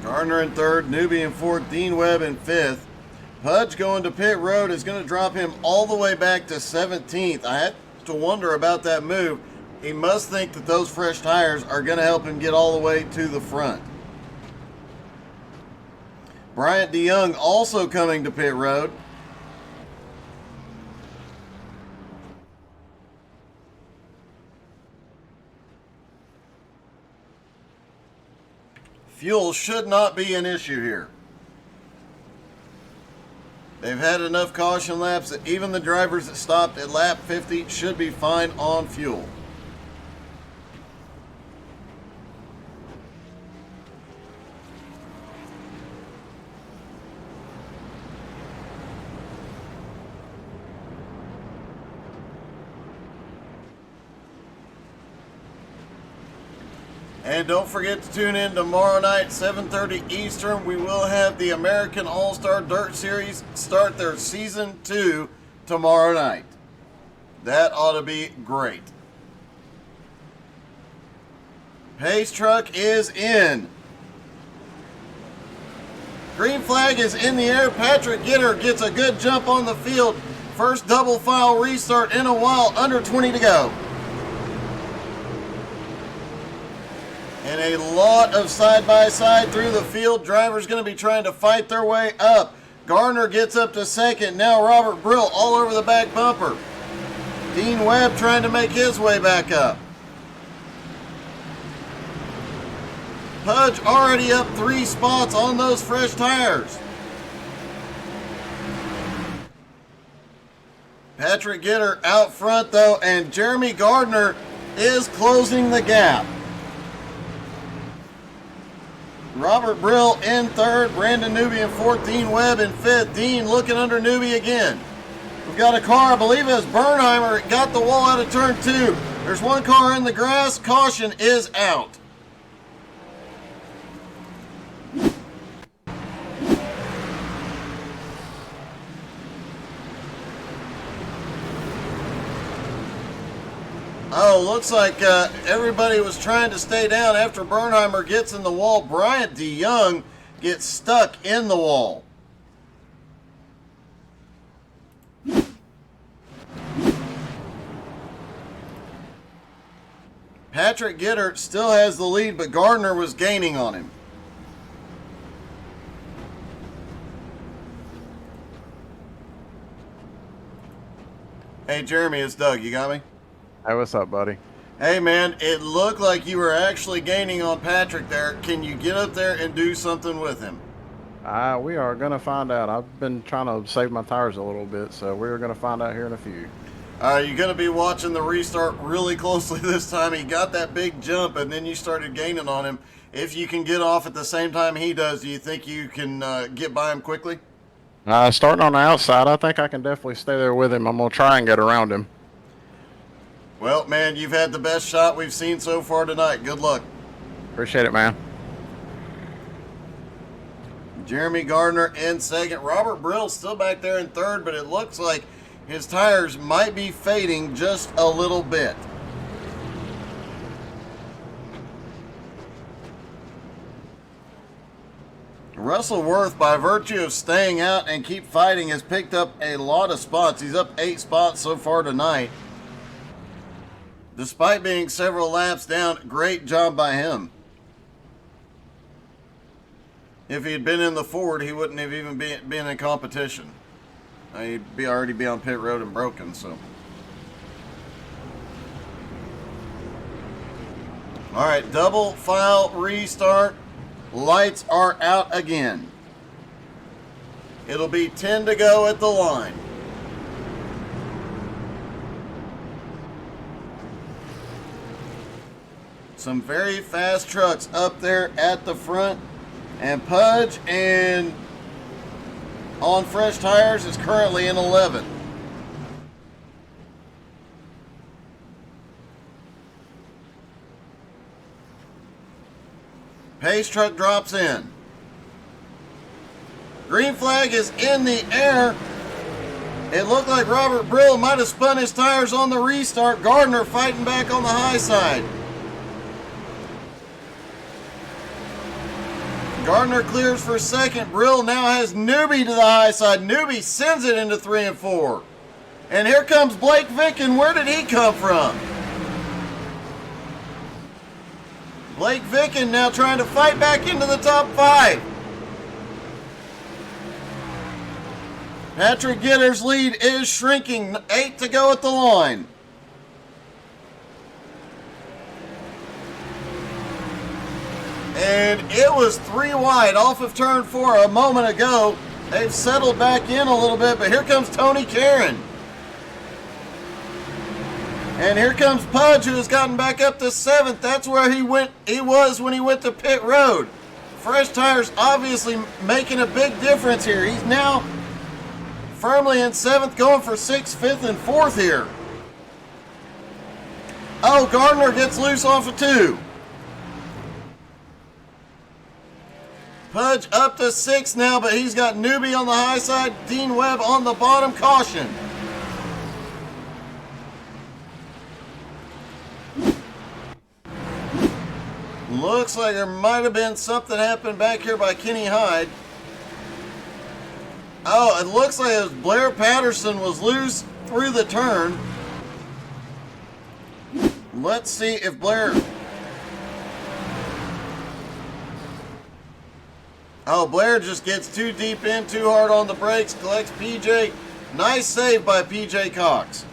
Gardner in third, Newby in fourth, Dean Webb in fifth. Pudge going to pit road is going to drop him all the way back to 17th. I have to wonder about that move. He must think that those fresh tires are going to help him get all the way to the front. Bryant DeYoung also coming to pit road. Fuel should not be an issue here. They've had enough caution laps that even the drivers that stopped at lap 50 should be fine on fuel. And don't forget to tune in tomorrow night, 7:30 Eastern. We will have the American All-Star Dirt Series start their Season 2 tomorrow night. That ought to be great. Pace truck is in. Green flag is in the air. Patrick Gitter gets a good jump on the field. First double file restart in a while, under 20 to go. And a lot of side-by-side through the field. Drivers going to be trying to fight their way up. Gardner gets up to second. Now Robert Brill all over the back bumper. Dean Webb trying to make his way back up. Pudge already up 3 spots on those fresh tires. Patrick Gitter out front though, and Jeremy Gardner is closing the gap. Robert Brill in third, Brandon Newby in fourth, Dean Webb in fifth. Dean looking under Newby again. We've got a car, I believe it's Bernheimer, it got the wall out of turn 2. There's one car in the grass, caution is out. Oh, looks like everybody was trying to stay down after Bernheimer gets in the wall. Bryant DeYoung gets stuck in the wall. Patrick Gitter still has the lead, but Gardner was gaining on him. Hey, Jeremy, it's Doug. You got me? Hey, what's up, buddy? Hey, man, it looked like you were actually gaining on Patrick there. Can you get up there and do something with him? We are going to find out. I've been trying to save my tires a little bit, so we're going to find out here in a few. You're going to be watching the restart really closely this time. He got that big jump, and then you started gaining on him. If you can get off at the same time he does, do you think you can get by him quickly? Starting on the outside, I think I can definitely stay there with him. I'm going to try and get around him. Well, man, you've had the best shot we've seen so far tonight. Good luck. Appreciate it, man. Jeremy Gardner in second. Robert Brill still back there in third, but it looks like his tires might be fading just a little bit. Russell Worth, by virtue of staying out and keep fighting, has picked up a lot of spots. He's up 8 spots so far tonight. Despite being several laps down, great job by him. If he had been in the Ford, he wouldn't have even been in competition. He'd already be on pit road and broken, so. All right, double file restart. Lights are out again. It'll be 10 to go at the line. Some very fast trucks up there at the front. And Pudge and on fresh tires is currently in 11th. Pace truck drops in. Green flag is in the air. It looked like Robert Brill might have spun his tires on the restart. Gardner fighting back on the high side. Gardner clears for second. Brill now has Newbie to the high side. Newbie sends it into 3 and 4. And here comes Blake Vicken. Where did he come from? Blake Vicken now trying to fight back into the top 5. Patrick Gitter's lead is shrinking. 8 to go at the line. And it was 3 wide off of turn 4 a moment ago. They've settled back in a little bit, but here comes Tony Caron. And here comes Pudge, who has gotten back up to 7th. That's where he was when he went to pit road. Fresh tires obviously making a big difference here. He's now firmly in 7th, going for 6th, 5th, and 4th here. Oh, Gardner gets loose off of 2. Pudge up to 6th now, but he's got Newbie on the high side, Dean Webb on the bottom. Caution. Looks like there might have been something happened back here by Kenny Hyde. Oh, it looks like it was Blair Patterson was loose through the turn. Let's see if Blair... Oh, Blair just gets too deep in, too hard on the brakes, collects PJ. Nice save by PJ Cox.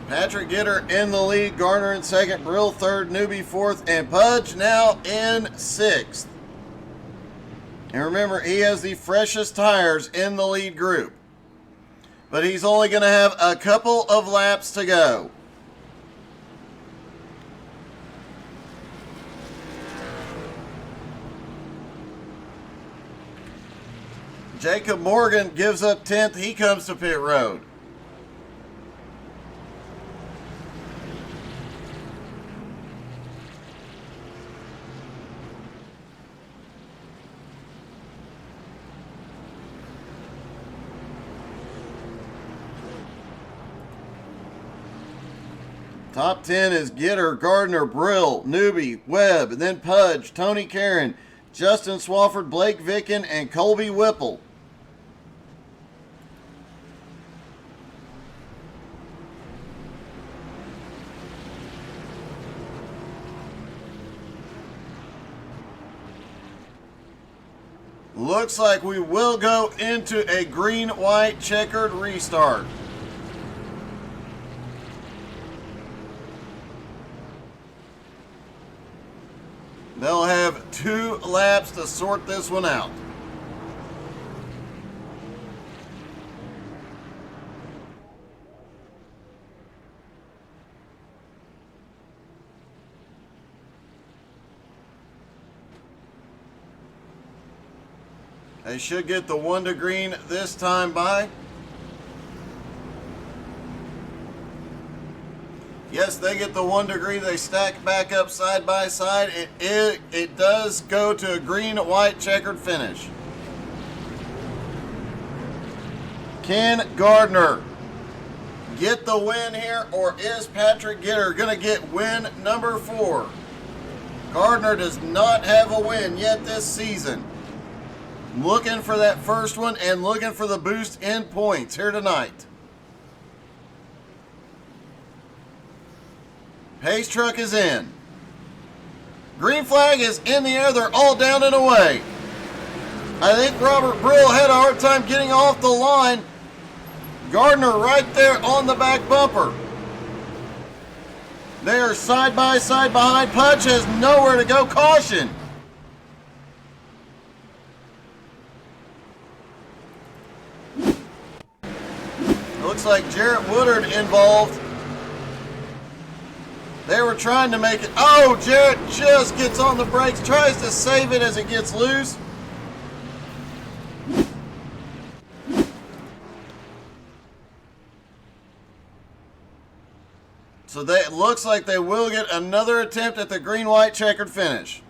Patrick Gitter in the lead, Gardner in second, Brill third, Newbie fourth, and Pudge now in 6th. And remember, he has the freshest tires in the lead group. But he's only going to have a couple of laps to go. Jacob Morgan gives up 10th. He comes to pit road. Top 10 is Gitter, Gardner, Brill, Newbie, Webb, and then Pudge, Tony Caron, Justin Swafford, Blake Vicken, and Colby Whipple. Looks like we will go into a green-white checkered restart. They'll have 2 laps to sort this one out. They should get the 1 to green this time by. Yes, they get the 1 degree. They stack back up side by side. It does go to a green-white checkered finish. Can Gardner get the win here, or is Patrick Gitter going to get win number 4? Gardner does not have a win yet this season. Looking for that first one and looking for the boost in points here tonight. Pace truck is in. Green flag is in the air. They're all down and away. I think Robert Brill had a hard time getting off the line. Gardner right there on the back bumper. They are side by side behind. Pudge has nowhere to go. Caution. Looks like Jarrett Woodard involved. They were trying to make it. Oh, Jarrett just gets on the brakes, tries to save it as it gets loose. So it looks like they will get another attempt at the green-white checkered finish.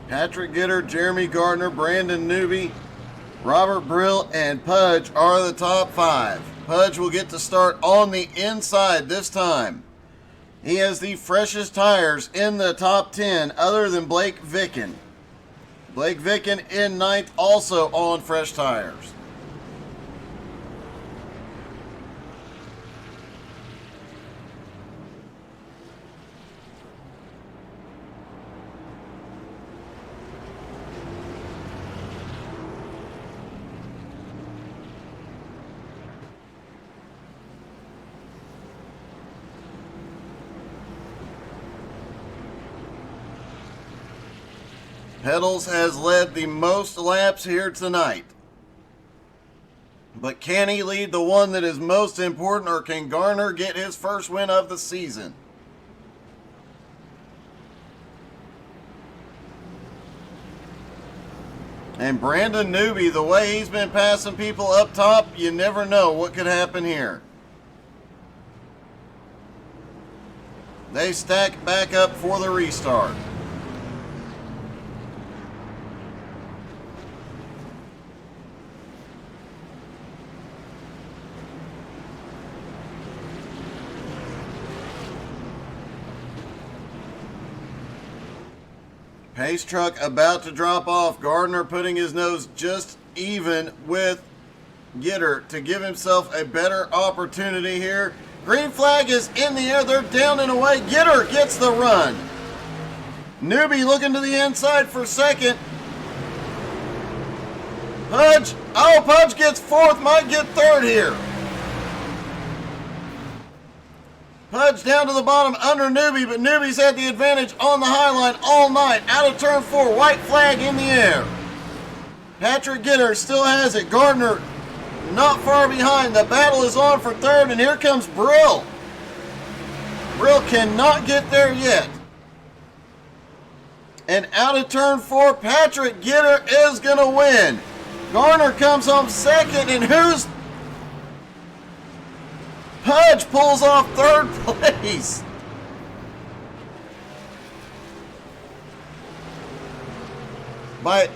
Patrick Gitter, Jeremy Gardner, Brandon Newby, Robert Brill, and Pudge are the top 5. Pudge will get to start on the inside this time. He has the freshest tires in the top 10 other than Blake Vicken. Blake Vicken in 9th, also on fresh tires. Pedals has led the most laps here tonight. But can he lead the one that is most important, or can Garner get his first win of the season? And Brandon Newby, the way he's been passing people up top, you never know what could happen here. They stack back up for the restart. Pace truck about to drop off. Gardner putting his nose just even with Gitter to give himself a better opportunity here. Green flag is in the air. They're down and away. Gitter gets the run. Newby looking to the inside for second. Pudge. Oh, Pudge gets 4th. Might get 3rd here. Pudge down to the bottom under Newby, but Newby's had the advantage on the high line all night. Out of turn 4, white flag in the air. Patrick Gitter still has it. Gardner not far behind. The battle is on for 3rd, and here comes Brill. Brill cannot get there yet. And out of turn 4, Patrick Gitter is going to win. Garner comes home 2nd, and who's... Pudge pulls off 3rd place. By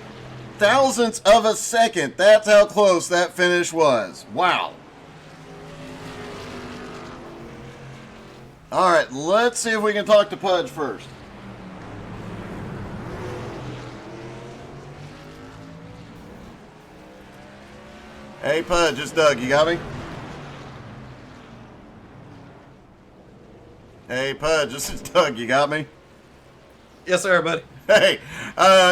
thousandths of a second. That's how close that finish was. Wow. All right, let's see if we can talk to Pudge first. Hey, Pudge, it's Doug. You got me? Hey, Pudge, this is Doug. You got me? Yes, sir, buddy. Hey,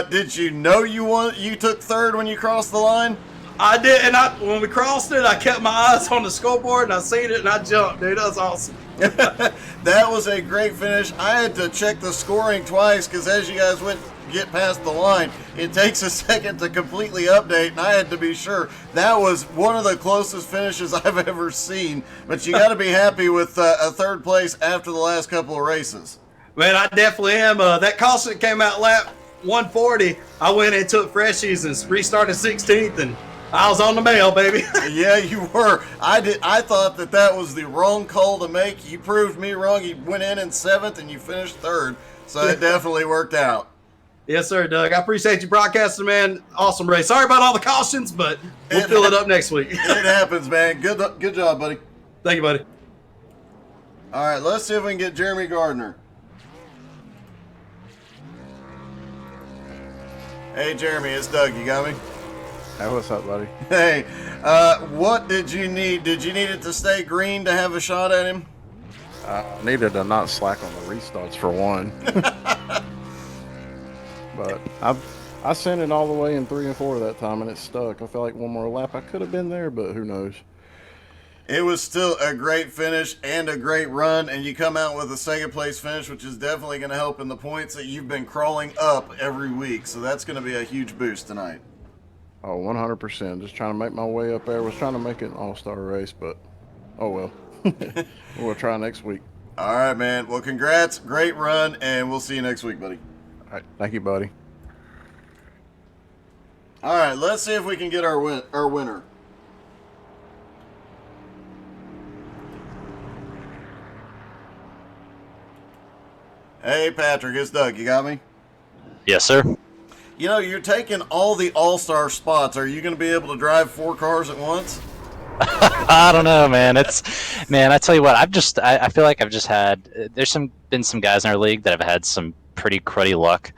did you know you took third when you crossed the line? I did, and when we crossed it, I kept my eyes on the scoreboard, and I seen it, and I jumped, dude. That was awesome. That was a great finish. I had to check the scoring twice because as you guys get past the line, it takes a second to completely update, and I had to be sure. That was one of the closest finishes I've ever seen, but you got to be happy with a third place after the last couple of races. Man, I definitely am. That caution came out lap 140. I went and took freshies and restarted 16th, and I was on the mail, baby. Yeah, you were. I thought that was the wrong call to make. You proved me wrong. You went in 7th and you finished 3rd, so it definitely worked out. Yes, sir, Doug. I appreciate you broadcasting, man. Awesome race. Sorry about all the cautions, but we'll fill it up next week. It happens, man. Good job, buddy. Thank you, buddy. All right, let's see if we can get Jeremy Gardner. Hey, Jeremy, it's Doug. You got me? Hey, what's up, buddy? Hey, what did you need? Did you need it to stay green to have a shot at him? Needed to not slack on the restarts for one. But I sent it all the way in 3 and 4 that time, and it stuck. I felt like one more lap I could have been there, but who knows? It was still a great finish and a great run, and you come out with a second place finish, which is definitely going to help in the points that you've been crawling up every week. So that's going to be a huge boost tonight. Oh, 100%. Just trying to make my way up there. Was trying to make it an all-star race, but oh well. We'll try next week. All right, man. Well, congrats. Great run, and we'll see you next week, buddy. All right. Thank you, buddy. All right, let's see if we can get our winner. Hey, Patrick, it's Doug. You got me? Yes, sir. You know, you're taking all the all-star spots. Are you going to be able to drive 4 cars at once? I don't know, man. I tell you what, I feel like I've just had, been some guys in our league that have had some pretty cruddy luck.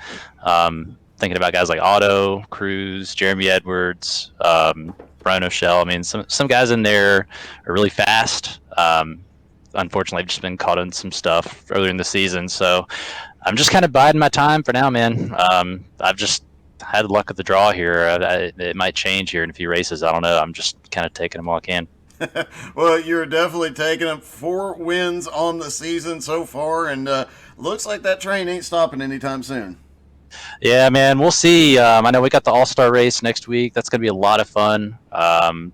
Thinking about guys like Otto, Cruz, Jeremy Edwards, Brian O'Shell. I mean, some guys in there are really fast. Unfortunately, I've just been caught in some stuff earlier in the season, so I'm just kind of biding my time for now, man. I've just had luck of the draw here. It might change here in a few races. I don't know. I'm just kind of taking them while I can. Well, you're definitely taking them. 4 wins on the season so far, and looks like that train ain't stopping anytime soon. Yeah, man, we'll see. I know we got the All-Star race next week. That's going to be a lot of fun.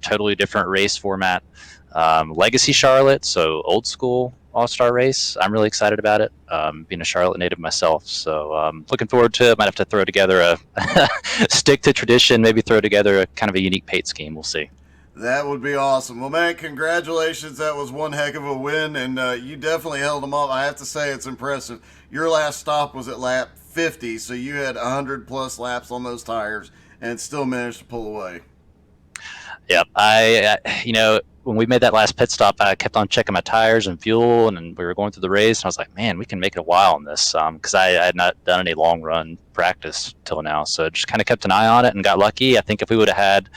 Totally different race format. Legacy Charlotte, so old school All-Star race. I'm really excited about it, being a Charlotte native myself. So looking forward to it. Might have to throw together a stick to tradition, maybe throw together a kind of a unique paint scheme. We'll see. That would be awesome. Well, man, congratulations. That was one heck of a win, and you definitely held them off. I have to say it's impressive. Your last stop was at lap 50, so you had 100-plus laps on those tires and still managed to pull away. Yep. When we made that last pit stop, I kept on checking my tires and fuel, and we were going through the race, and I was like, man, we can make it a while on this, because I had not done any long run practice till now. So just kind of kept an eye on it and got lucky. I think if we would have had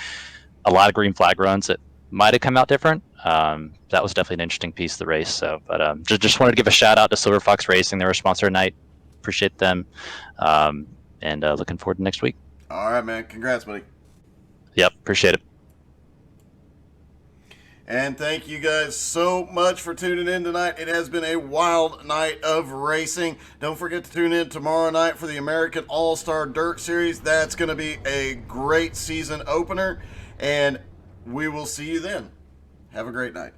a lot of green flag runs, it might have come out different. That was definitely an interesting piece of the race. So, but just wanted to give a shout out to Silver Fox Racing. They're a sponsor tonight. Appreciate them, and looking forward to next week. All right, man. Congrats, buddy. Yep, appreciate it. And thank you guys so much for tuning in tonight. It has been a wild night of racing. Don't forget to tune in tomorrow night for the American All-Star Dirt Series. That's going to be a great season opener, and we will see you then. Have a great night.